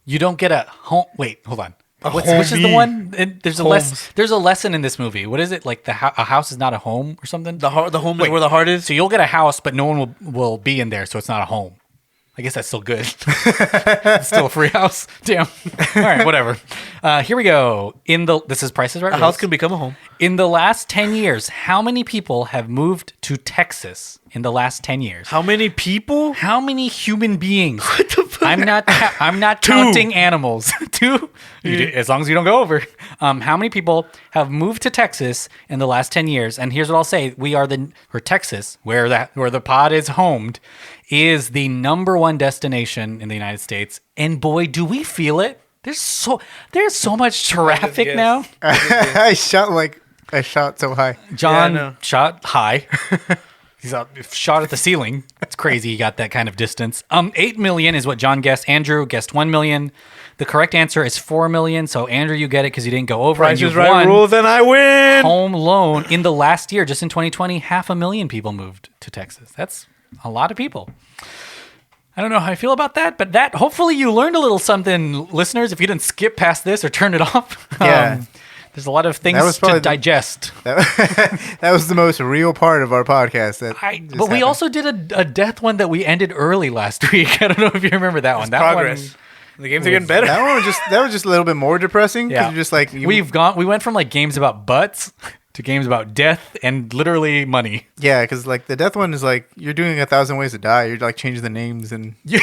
S1: you don't get a home. Wait, hold on. Which is the one? There's a lesson in this movie. What is it? Like a house is not a home or something?
S11: The home is where the heart is?
S1: So you'll get a house, but no one will be in there, so it's not a home. I guess that's still good. It's still a free house. Damn. All right, whatever. Here we go. This is Price is Right.
S11: A house can become a home.
S1: In the last 10 years, how many people have moved to Texas in the last 10 years?
S11: How many people?
S1: How many human beings?
S11: What the fuck?
S1: I'm not counting animals. 2. As long as you don't go over. How many people have moved to Texas in the last 10 years? And here's what I'll say: Texas, where the pod is homed, is the number 1 destination in the United States. And boy, do we feel it! There's so much traffic now.
S12: I shot so high.
S1: John shot high. He's shot at the ceiling. It's crazy. He got that kind of distance. 8 million is what John guessed. Andrew guessed 1 million. The correct answer is 4 million. So Andrew, you get it because you didn't go over.
S11: Price is Right rules, and I win.
S1: Home loan in the last year, just in 2020, 500,000 people moved to Texas. That's a lot of people. I don't know how I feel about that, but hopefully you learned a little something, listeners. If you didn't skip past this or turn it off.
S12: Yeah.
S1: There's a lot of things to digest.
S12: That was the most real part of our podcast.
S1: But we also did a death one that we ended early last week. I don't know if you remember that one. That
S11: progress. The games are getting better.
S12: That was just a little bit more depressing.
S1: Yeah.
S12: You're just like
S1: we went from like games about butts to games about death and literally money.
S12: Yeah, because like the death one is like you're doing 1,000 ways to die. You're like changing the names and
S1: you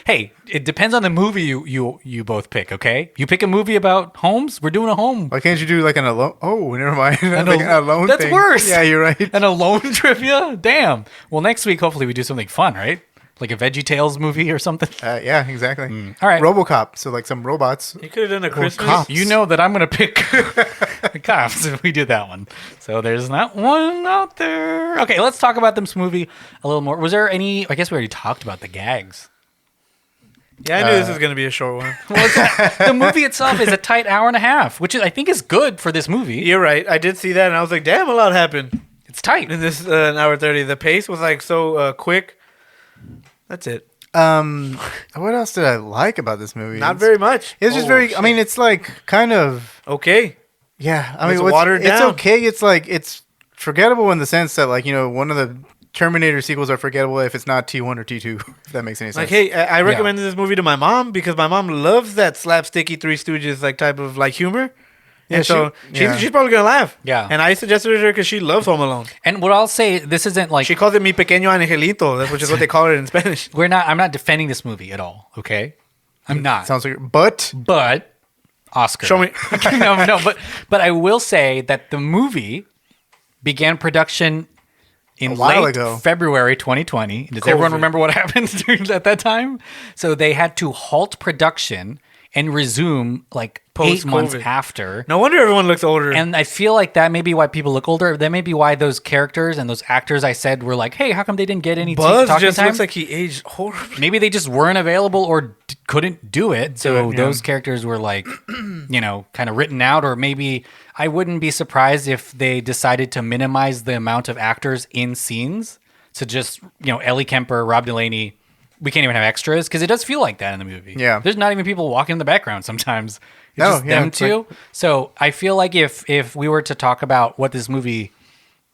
S1: Hey, it depends on the movie you both pick. Okay, you pick a movie about homes. We're doing a home.
S12: Why can't you do like an alone? Oh, never mind. An alone.
S1: That's
S12: thing.
S1: Worse.
S12: Yeah, you're right.
S1: An alone trivia. Damn. Well, next week hopefully we do something fun, right? Like a VeggieTales movie or something.
S12: Yeah, exactly.
S1: All right.
S12: RoboCop. So like some robots.
S11: You could have done a Christmas.
S12: Cops.
S1: You know that I'm going to pick the cops if we do that one. So there's not one out there. Okay, let's talk about this movie a little more. Was there any... I guess we already talked about the gags.
S11: Yeah, I knew this was going to be a short one.
S1: The movie itself is a tight hour and a half, which I think is good for this movie.
S11: You're right. I did see that, and I was like, damn, a lot happened.
S1: It's tight.
S11: In this an hour 30. The pace was like so quick. That's it.
S12: What else did I like about this movie?
S11: Not very much.
S12: It's just very... Shit. I mean, it's like kind of...
S11: Okay.
S12: Yeah. I mean,
S11: it's watered down.
S12: It's okay. It's like... It's forgettable in the sense that like, you know, one of the Terminator sequels are forgettable if it's not T1 or T2, if that makes any sense.
S11: Like, hey, I recommended this movie to my mom because my mom loves that slapsticky Three Stooges like type of like humor.
S12: Yeah,
S11: and so she's probably going to laugh.
S1: Yeah.
S11: And I suggested it to her because she loves Home Alone.
S1: And what I'll say, this isn't like...
S11: She calls it Mi Pequeño Angelito, which is what they call it in Spanish.
S1: I'm not defending this movie at all, okay? I'm not.
S12: Sounds like... But...
S1: Oscar.
S11: Show me.
S1: No, but I will say that the movie began production in late February 2020. Does everyone remember what happened at that time? So they had to halt production and resume like Post-COVID. 8 months after.
S11: No wonder everyone looks older.
S1: And I feel like that may be why people look older. That may be why those characters and those actors I said were like, hey, how come they didn't get any
S11: Buzz
S1: talking
S11: just
S1: time?
S11: Looks like he aged horribly.
S1: Maybe they just weren't available or couldn't do it. So those characters were like, kind of written out. Or maybe I wouldn't be surprised if they decided to minimize the amount of actors in scenes to just, Ellie Kemper, Rob Delaney. We can't even have extras because it does feel like that in the movie.
S12: Yeah.
S1: There's not even people walking in the background sometimes. It's just them two. So I feel like if we were to talk about what this movie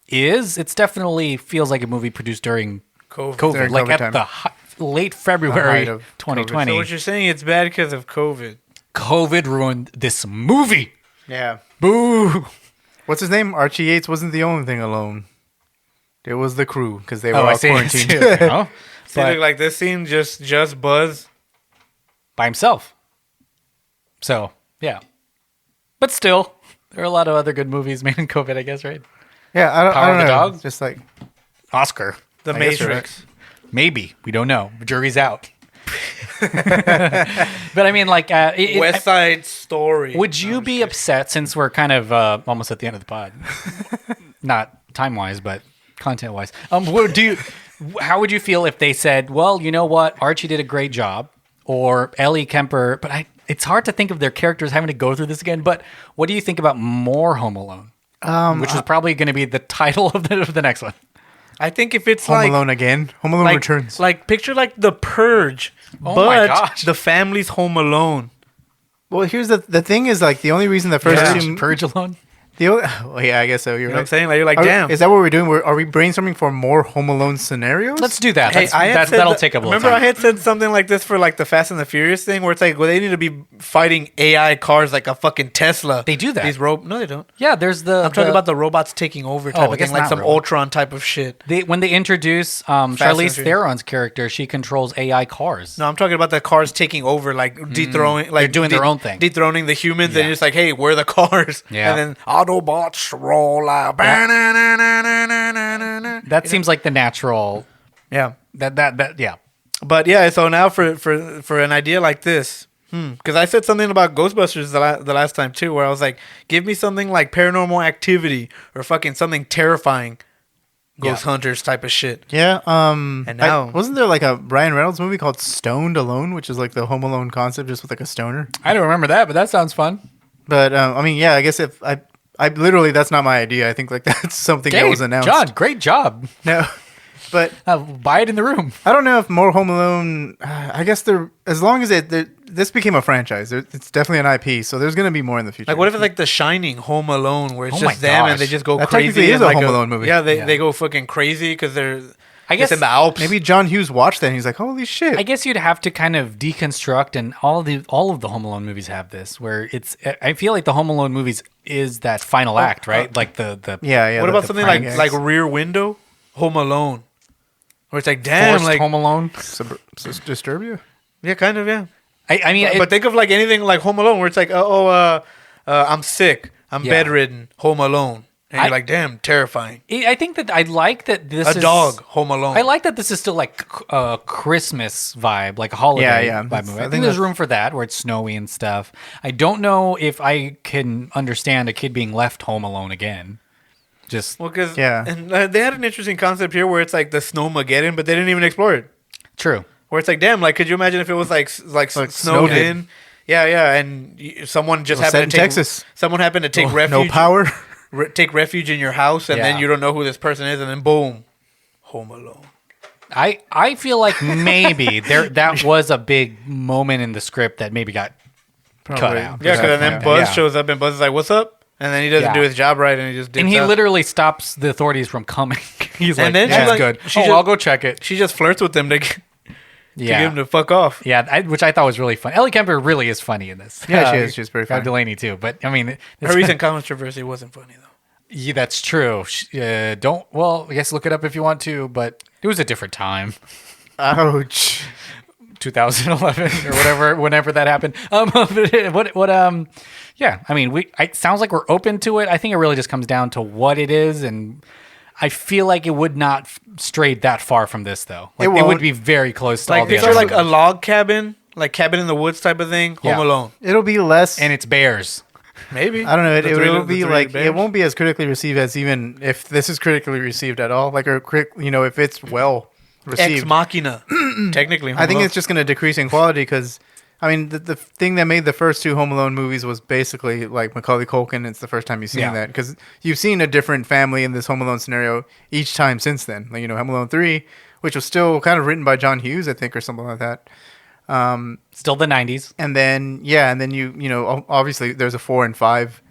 S1: is, it's definitely feels like a movie produced during COVID.
S12: During
S1: like
S12: COVID
S1: at
S12: time.
S1: the late February
S12: of
S1: 2020.
S11: So what you're saying, it's bad because of COVID.
S1: COVID ruined this movie.
S12: Yeah.
S1: Boo.
S12: What's his name? Archie Yates wasn't the only thing alone. It was the crew because they were all quarantined.
S11: See, look, like this scene, just Buzz
S1: by himself. So yeah, but still, there are a lot of other good movies made in COVID, I guess, right?
S12: Yeah, I don't
S1: of the
S12: know.
S1: Dog,
S12: just like
S1: Oscar,
S11: The Matrix.
S1: Maybe we don't know. Jury's out. But I mean, like
S11: West Side Story.
S1: Would you be upset since we're kind of almost at the end of the pod? Not time wise, but content wise. How would you feel if they said, "Well, you know what, Archie did a great job," or Ellie Kemper? But it's hard to think of their characters having to go through this again. But what do you think about more Home Alone? Which is probably going to be the title of the next one.
S11: I think if it's
S12: Home Alone again, Home Alone Returns.
S11: Like picture like The Purge,
S1: Oh
S11: but
S1: my gosh.
S11: the family's home alone.
S12: Well, here's the thing is like the only reason the first two
S1: Purge Alone.
S12: Well, yeah, I guess so. You're
S11: You know
S12: right.
S11: what I'm saying? Like you're like, damn.
S12: Is that what we're doing? Are we brainstorming for more Home Alone scenarios?
S1: Let's do that.
S11: Hey,
S1: That'll take up a little
S11: Remember,
S1: time.
S11: I had said something like this for like the Fast and the Furious thing, where it's like, well, they need to be fighting AI cars like a fucking Tesla.
S1: They do that.
S11: These no, they don't.
S1: Yeah, there's
S11: I'm talking about the robots taking over type
S1: I
S11: of
S1: guess
S11: thing, like
S1: not
S11: some
S1: robot.
S11: Ultron type of shit.
S1: when they introduce
S11: and
S1: Charlize
S11: Furious.
S1: Theron's character, she controls AI cars.
S11: No, I'm talking about the cars taking over, like dethroning, like
S1: They're doing their own thing.
S11: dethroning the humans, and it's like, hey, we're the cars,
S1: Yeah.
S11: and then Autobots roll out.
S1: That seems like the natural.
S11: Yeah,
S1: That yeah.
S11: but yeah. So now for an idea like this, because I said something about Ghostbusters the last time too, where I was like, give me something like Paranormal Activity or fucking something terrifying, Ghost Hunters type of shit.
S12: Yeah.
S11: And now
S12: wasn't there like a Ryan Reynolds movie called Stoned Alone, which is like the Home Alone concept, just with like a stoner?
S1: I don't remember that, but that sounds fun.
S12: But I mean, yeah, I guess if I literally that's not my idea. I think like that's something that was announced.
S1: John, great job.
S12: No, but
S1: buy it in the room.
S12: I don't know if more Home Alone. I guess as long as this became a franchise, it's definitely an IP. So there's going to be more in the future.
S11: like, what if it's like The Shining, Home Alone, where it's
S1: Oh my
S11: just them and
S1: gosh.
S11: they just go
S12: That
S11: crazy?
S12: technically is
S11: in
S12: a
S11: like
S12: Home Alone movie.
S11: Yeah, they go fucking crazy because they're.
S1: I guess
S11: in the Alps.
S12: Maybe John Hughes watched that and he's like, "Holy shit!"
S1: I guess you'd have to kind of deconstruct, and all of the Home Alone movies have this, where it's. I feel like the Home Alone movies is that final act, right? Like the
S12: yeah.
S11: What about something like
S12: prank
S11: like
S12: acts.
S11: Rear Window, Home Alone, where it's like, damn,
S1: forced
S11: like
S1: Home Alone.
S12: Disturb you?
S11: yeah, kind of, yeah.
S1: I mean,
S11: But think of like anything like Home Alone, where it's like, I'm sick, I'm
S1: Yeah.
S11: bedridden, Home Alone, and you're like, damn, terrifying.
S1: I think that I like that this
S11: A
S1: is
S11: dog, Home Alone.
S1: I like that this is still like a Christmas vibe, like a holiday
S12: Yeah.
S1: vibe
S12: That's-
S1: movie.
S12: I
S1: I
S12: think
S1: think there's
S12: that's-
S1: room for that, where it's snowy and stuff. I don't know if I can understand a kid being left home alone again. Just
S11: Well, because
S12: Yeah.
S11: and they had an interesting concept here where it's like the Snowmageddon, but they didn't even explore it.
S1: true.
S11: Where it's like, damn, like, could you imagine if it was like snowed
S12: snowed
S11: in? Yeah, and someone just
S12: It was set
S11: happened to
S12: in
S11: take
S12: Texas.
S11: Someone happened to take
S12: No
S11: refuge.
S12: power.
S11: Take refuge in your house, and then
S1: Yeah.
S11: you don't know who this person is, and then boom, Home Alone.
S1: I feel like maybe that was a big moment in the script that maybe got cut
S12: Probably.
S1: out.
S11: Yeah, because then Buzz
S1: Yeah.
S11: shows up, and Buzz is like, "What's up?" And then he doesn't
S1: Yeah.
S11: do his job right, and he just dips
S1: And he
S11: out.
S1: literally stops the authorities from coming. He's
S11: And
S1: like,
S11: then
S1: "That's
S11: she's like-
S1: good.
S11: she
S1: Oh,
S11: just-
S1: I'll go check it."
S11: She just flirts with him to get
S1: Yeah,
S11: him to fuck off.
S1: yeah, which I thought was really fun. Ellie Kemper really is funny in this.
S12: Yeah, she is. She's very funny.
S1: Delaney too, but I mean,
S11: Her recent controversy wasn't funny though.
S1: yeah, that's true. I guess look it up if you want to, but it was a different time.
S12: Ouch.
S1: 2011 or whatever, whenever that happened. Yeah, I mean, it sounds like we're open to it. I think it really just comes down to what it is, and I feel like it would not stray that far from this, though. Like, it would
S12: won't.
S1: be very close to all
S11: Like
S1: the
S11: picture
S1: other
S11: like a
S1: movies.
S11: log cabin, like Cabin in the Woods type of thing. Home
S1: Yeah.
S11: Alone,
S12: It'll be less.
S1: and it's bears.
S11: maybe.
S12: I don't know.
S11: The three-
S12: It'll
S11: the
S12: be
S11: three
S12: like
S11: bears.
S12: it won't be as critically received as even if this is critically received at all. Like if it's well
S11: Ex
S12: received.
S11: Machina. Technically, Home
S12: I think
S11: Alone.
S12: it's just going to decrease in quality because I mean, the thing that made the first two Home Alone movies was basically like Macaulay Culkin. It's the first time you've seen that because you've seen a different family in this Home Alone scenario each time since then. Like, Home Alone 3, which was still kind of written by John Hughes, I think, or something like that.
S1: Still the 90s.
S12: And then, you obviously there's a 4 and 5.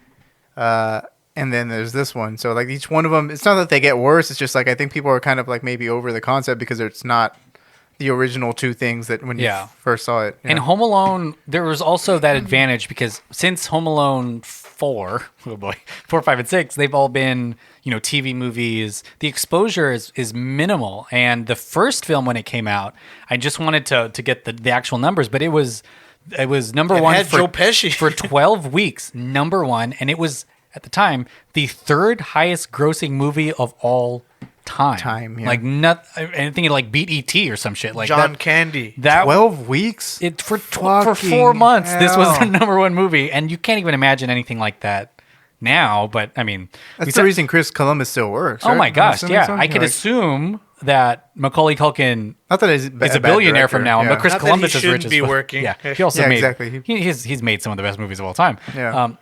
S12: And then there's this one. So like each one of them, it's not that they get worse. It's just like I think people are kind of like maybe over the concept because it's not the original two things that when you first saw it.
S1: And Home Alone, there was also that advantage because since Home Alone 4, 4, 5, and 6, they've all been, TV movies. The exposure is minimal. And the first film when it came out, I just wanted to get the actual numbers, but it was number one for
S11: Joe Pesci
S1: for 12 weeks, number one, and it was at the time the third highest grossing movie of all time. Like anything like beat E.T. or some shit like
S11: John
S1: that.
S11: Candy.
S1: That
S12: 12 weeks?
S1: For 4 months, this was the number one movie, and you can't even imagine anything like that now. But I mean,
S12: that's the reason Chris Columbus still works.
S1: Oh
S12: right?
S1: my gosh, yeah, so? I could assume that Macaulay Culkin
S12: not that is
S1: a billionaire from now on, but Chris
S11: not
S1: Columbus
S11: is
S1: rich as
S11: be working.
S1: Yeah, he also made
S12: exactly.
S1: He's made some of the best movies of all time.
S12: Yeah,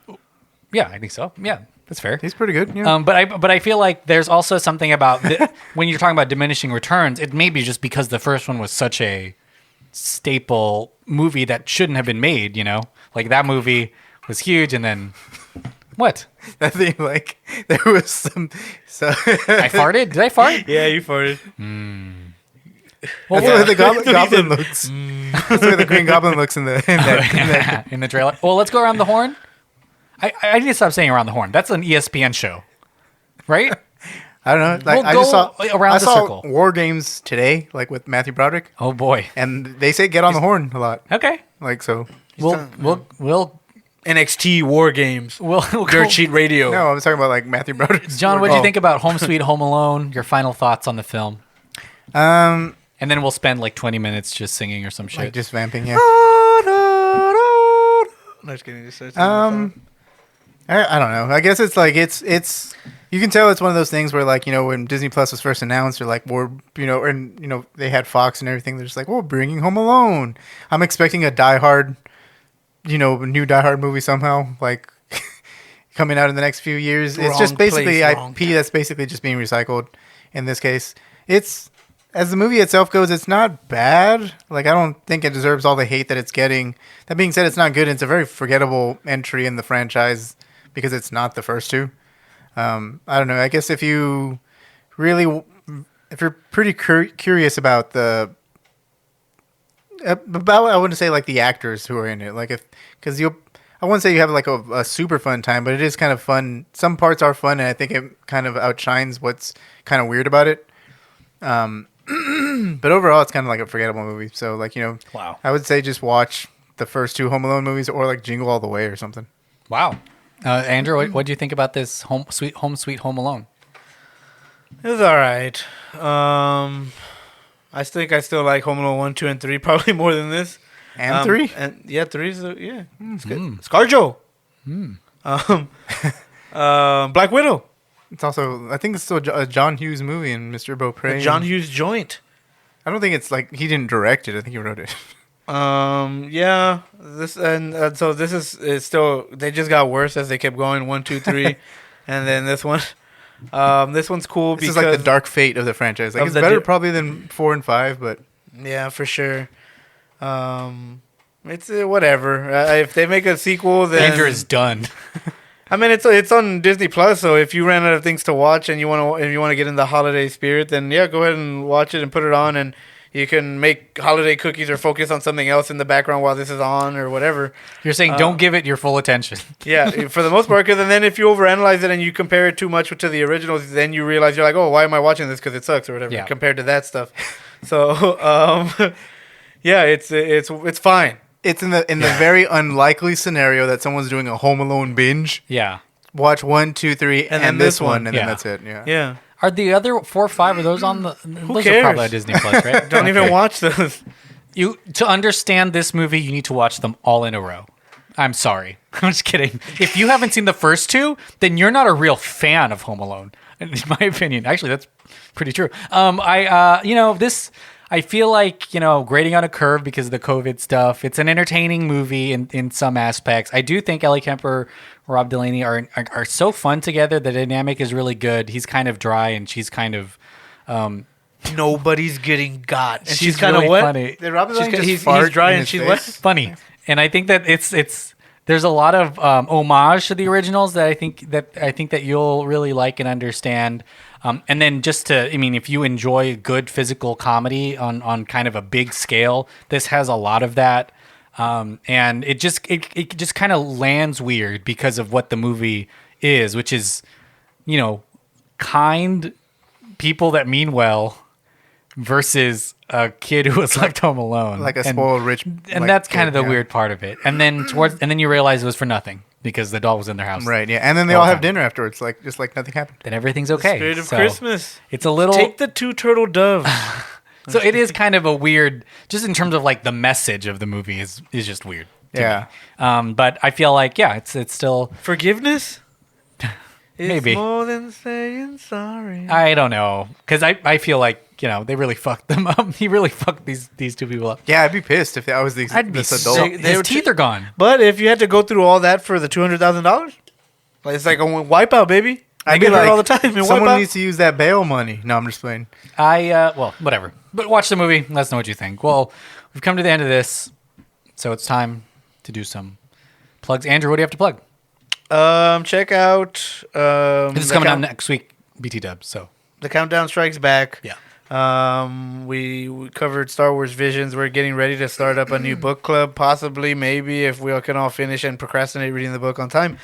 S1: yeah, I think so. Yeah. That's fair.
S12: He's pretty good. Yeah.
S1: But I feel like there's also something about when you're talking about diminishing returns. It may be just because the first one was such a staple movie that shouldn't have been made. Like that movie was huge, and then what?
S12: I think like there was some. So
S1: I farted. Did I fart?
S11: Yeah, you farted.
S12: Well, that's the way the goblin looks. That's the way the Green Goblin looks in the
S1: trailer. Well, let's go around the horn. I need to stop saying around the horn. That's an ESPN show, right?
S12: I don't know. Like
S1: we'll
S12: I saw War Games today, like with Matthew Broderick.
S1: Oh boy!
S12: And they say get on the horn a lot.
S1: Okay.
S12: Like so.
S1: We'll
S11: NXT War Games.
S1: We'll
S11: Dirt Sheet Radio.
S12: No, I was talking about like Matthew Broderick.
S1: John, what do you think about Home Sweet Home Alone? Your final thoughts on the film? And then we'll spend like 20 minutes just singing or some shit.
S12: Like just vamping, yeah.
S11: No, just kidding.
S12: I don't know. I guess it's like it's you can tell it's one of those things where like when Disney Plus was first announced, or like they had Fox and everything. They're just like, we're bringing Home Alone. I'm expecting a Die Hard, new Die Hard movie somehow like coming out in the next few years. It's just basically IP that's basically just being recycled. In this case, it's as the movie itself goes, it's not bad. Like I don't think it deserves all the hate that it's getting. That being said, it's not good. It's a very forgettable entry in the franchise. Because it's not the first two. I don't know. I guess if you're pretty curious about I wouldn't say like the actors who are in it. Like I wouldn't say you have like a super fun time, but it is kind of fun. Some parts are fun, and I think it kind of outshines what's kind of weird about it. But overall, it's kind of like a forgettable movie. So like
S1: wow.
S12: I would say just watch the first two Home Alone movies, or like Jingle All the Way or something.
S1: Wow. Andrew, what do you think about this Home Sweet Home Alone?
S11: It was all right. I think I still like Home Alone 1, 2, and 3 probably more than this.
S12: And 3?
S11: And yeah, 3 is it's good. ScarJo. Black Widow.
S12: It's also I think it's still a John Hughes movie and Mr. Beaupre.
S11: A John Hughes joint.
S12: I don't think it's like he didn't direct it. I think he wrote it.
S11: Yeah, this and so this is still, they just got worse as they kept going 1, 2, 3, and then this one. This one's cool
S12: because
S11: this
S12: is like the dark fate of the franchise. Like it's better probably than 4 and 5, but
S11: yeah, for sure. It's whatever. If they make a sequel, then
S1: Andrew is done.
S11: I mean, it's on Disney Plus, so if you ran out of things to watch and you want to get in the holiday spirit, then yeah, go ahead and watch it and put it on and. You can make holiday cookies or focus on something else in the background while this is on or whatever.
S1: You're saying don't give it your full attention.
S11: Yeah, for the most part. Because then if you overanalyze it and you compare it too much to the originals, then you realize you're like, oh, why am I watching this? Because it sucks or whatever compared to that stuff. So, yeah, it's fine.
S12: It's in the very unlikely scenario that someone's doing a Home Alone binge.
S1: Yeah.
S12: Watch 1, 2, 3, and then this one, and then that's it. Yeah.
S11: Yeah.
S1: Are the other 4 or 5 are those on the?
S11: Who
S1: those
S11: cares?
S1: are probably on Disney Plus, right?
S11: Don't even watch those.
S1: To understand this movie, you need to watch them all in a row. I'm sorry. I'm just kidding. If you haven't seen the first two, then you're not a real fan of Home Alone, in my opinion. Actually, that's pretty true. I feel like, grading on a curve because of the COVID stuff. It's an entertaining movie in some aspects. I do think Ellie Kemper, Rob Delaney are so fun together. The dynamic is really good. He's kind of dry and she's kind of
S11: nobody's getting got. And
S1: she's kind of
S11: funny. He's dry and she's wet.
S1: Funny. And I think that it's there's a lot of homage to the originals that I think that you'll really like and understand. And then if you enjoy good physical comedy on kind of a big scale, this has a lot of that. And it just kind of lands weird because of what the movie is, which is, kind people that mean well versus a kid who was left home alone,
S12: like a spoiled rich.
S1: And that's kind of the weird part of it. And then you realize it was for nothing because the doll was in their house.
S12: Right. Yeah. And then they all have dinner afterwards, just like nothing happened.
S1: Then everything's okay.
S11: The spirit of Christmas.
S1: It's a little.
S11: Take the 2 turtle doves.
S1: So it is kind of a weird, just in terms of like the message of the movie is just weird.
S12: Yeah.
S1: But I feel like it's still
S11: forgiveness.
S1: Maybe
S11: it's more than saying sorry.
S1: I don't know, because I feel like they really fucked them up. He really fucked these 2 people up.
S12: Yeah, I'd be pissed if I was this adult.
S1: His teeth are gone.
S11: But if you had to go through all that for the $200,000, it's like a wipeout, baby.
S12: I get it all the time. Someone needs to use that bail money. No, I'm just playing.
S1: Whatever. But watch the movie. Let us know what you think. Well, we've come to the end of this, so it's time to do some plugs. Andrew, what do you have to plug?
S11: Check out.
S1: This is coming out next week. BT Dubs. So
S11: the Countdown Strikes Back.
S1: Yeah.
S11: We covered Star Wars Visions. We're getting ready to start up a new book club, possibly, maybe, if we can all finish and procrastinate reading the book on time.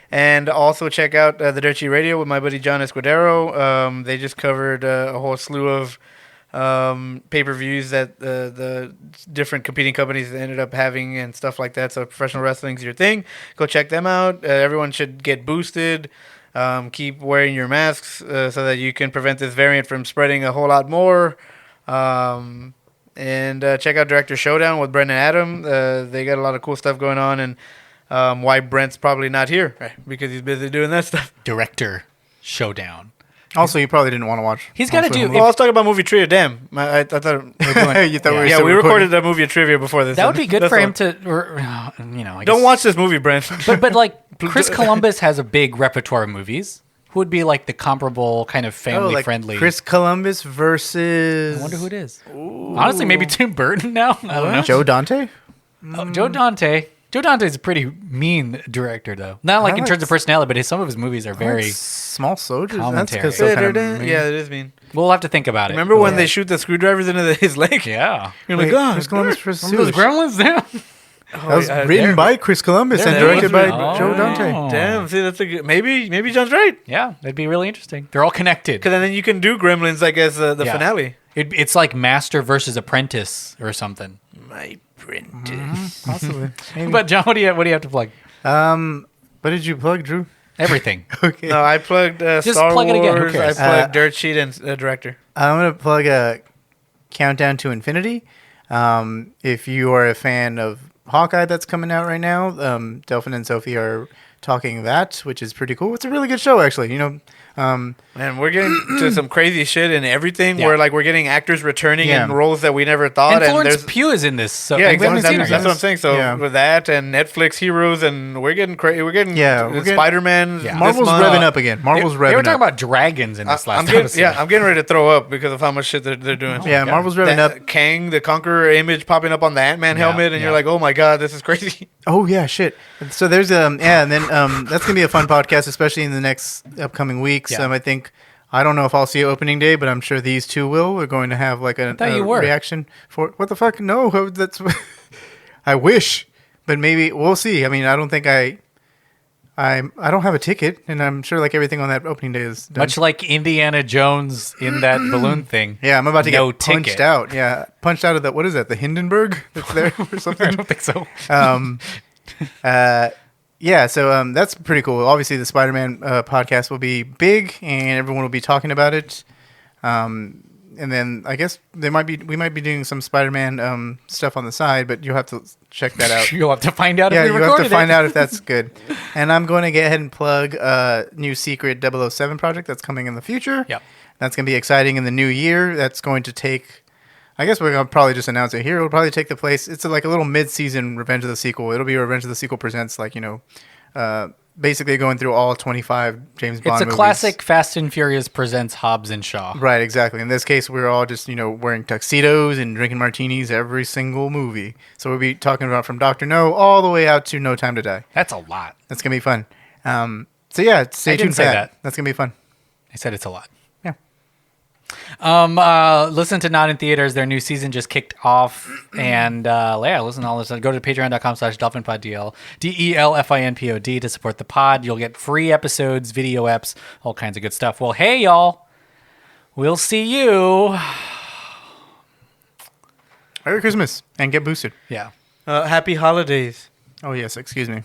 S11: And also check out the Dirt Sheet Radio with my buddy John Escudero. They just covered a whole slew of pay-per-views that the different competing companies ended up having and stuff like that. So professional wrestling's your thing. Go check them out. Everyone should get boosted. Keep wearing your masks so that you can prevent this variant from spreading a whole lot more. And check out Director Showdown with Brent and Adam. They got a lot of cool stuff going on, and why Brent's probably not here, right? Because he's busy doing that stuff.
S1: Director Showdown.
S12: Also, you probably didn't want to watch.
S1: He's got to do.
S11: Well, I was talking about movie trivia. Damn, I thought we were doing.
S12: You thought we were
S11: we recorded a movie trivia before this.
S1: That would be good for him to. I guess. Don't
S11: watch this movie, Brent.
S1: but like Chris Columbus has a big repertoire of movies. Who would be like the comparable kind of family friendly?
S12: Chris Columbus versus.
S1: I wonder who it is. Ooh. Honestly, maybe Tim Burton now. I don't know.
S12: Joe Dante.
S1: Joe Dante. Joe Dante's a pretty mean director, though. Not like in terms of personality, but some of his movies are very
S12: small soldiers.
S1: Commentary.
S11: Yeah, it is mean.
S1: We'll have to think about it.
S11: Remember when they shoot the screwdrivers into his leg?
S1: Yeah.
S11: You're like, oh,
S12: Chris Columbus versus
S1: those gremlins there.
S12: That was written by Chris Columbus and directed by Joe Dante.
S11: Damn, see, that's a good. Maybe John's right.
S1: Yeah, that'd be really interesting. They're all connected.
S11: Because then you can do Gremlins, I guess, the finale.
S1: It's like Master versus Apprentice or something.
S11: My apprentice,
S12: possibly.
S1: But John, what do you have to plug?
S12: What did you plug, Drew?
S1: Everything.
S12: Okay.
S11: No, I plugged Star
S1: plug
S11: Wars.
S1: It again. Who cares?
S11: I plugged Dirt Sheet and Director.
S12: I'm gonna plug Countdown to Infinity. If you are a fan of Hawkeye that's coming out right now, Delphin and Sophie are talking that, which is pretty cool. It's a really good show, actually.
S11: And we're getting to some crazy shit and everything where like we're getting actors returning in roles that we never thought.
S1: And Florence Pugh is in this. So
S11: yeah, exactly. That's what I'm saying. So with that and Netflix heroes, and we're getting crazy. We're getting Spider-Man.
S12: Yeah. Marvel's revving up again. Marvel's revving up.
S1: They were talking about dragons in this last episode.
S11: Yeah, I'm getting ready to throw up because of how much shit they're doing.
S12: Yeah, Marvel's revving up.
S11: Kang the Conqueror image popping up on the Ant-Man helmet, and you're like, oh my god, this is crazy.
S12: Oh yeah, shit. So there's and then that's gonna be a fun podcast, especially in the next upcoming weeks.
S1: Yeah.
S12: I don't know if I'll see Opening Day, but I'm sure these two will. We're going to have like a reaction for what the fuck? No, that's. I wish, but maybe we'll see. I mean, I don't think I don't have a ticket, and I'm sure like everything on that Opening Day is done.
S1: Much like Indiana Jones in that balloon thing.
S12: Yeah, I'm about to get punched out. Yeah, punched out of the, what is that? The Hindenburg that's there or something?
S1: I don't think so.
S12: Yeah, so that's pretty cool. Obviously, the Spider-Man podcast will be big, and everyone will be talking about it. And then I guess we might be doing some Spider-Man stuff on the side, but you'll have to check that out.
S1: You'll have to find out.
S12: Yeah, you'll have to find out if that's good. And I'm going to get ahead and plug a new secret 007 project that's coming in the future.
S1: Yep.
S12: That's going to be exciting in the new year. That's going to take... I guess we're going to probably just announce it here. It'll probably take the place... It's like a little mid-season Revenge of the Sequel. It'll be Revenge of the Sequel presents, like, basically going through all 25 James Bond movies.
S1: It's a classic Fast and Furious presents Hobbs and Shaw.
S12: Right, exactly. In this case, we're all just, wearing tuxedos and drinking martinis every single movie. So we'll be talking about from Dr. No all the way out to No Time to Die.
S1: That's a lot.
S12: That's going to be fun. So yeah, stay tuned for that. That's going to be fun.
S1: I said it's a lot.
S12: Yeah.
S1: Listen to Not in Theaters. Their new season just kicked off. And listen to all this. Go to patreon.com/DelfinPodDL, DELFINPOD to support the pod. You'll get free episodes, video apps, all kinds of good stuff. Well, hey, y'all. We'll see you.
S12: Merry Christmas and get boosted.
S1: Yeah.
S11: Happy holidays.
S12: Oh, yes. Excuse me.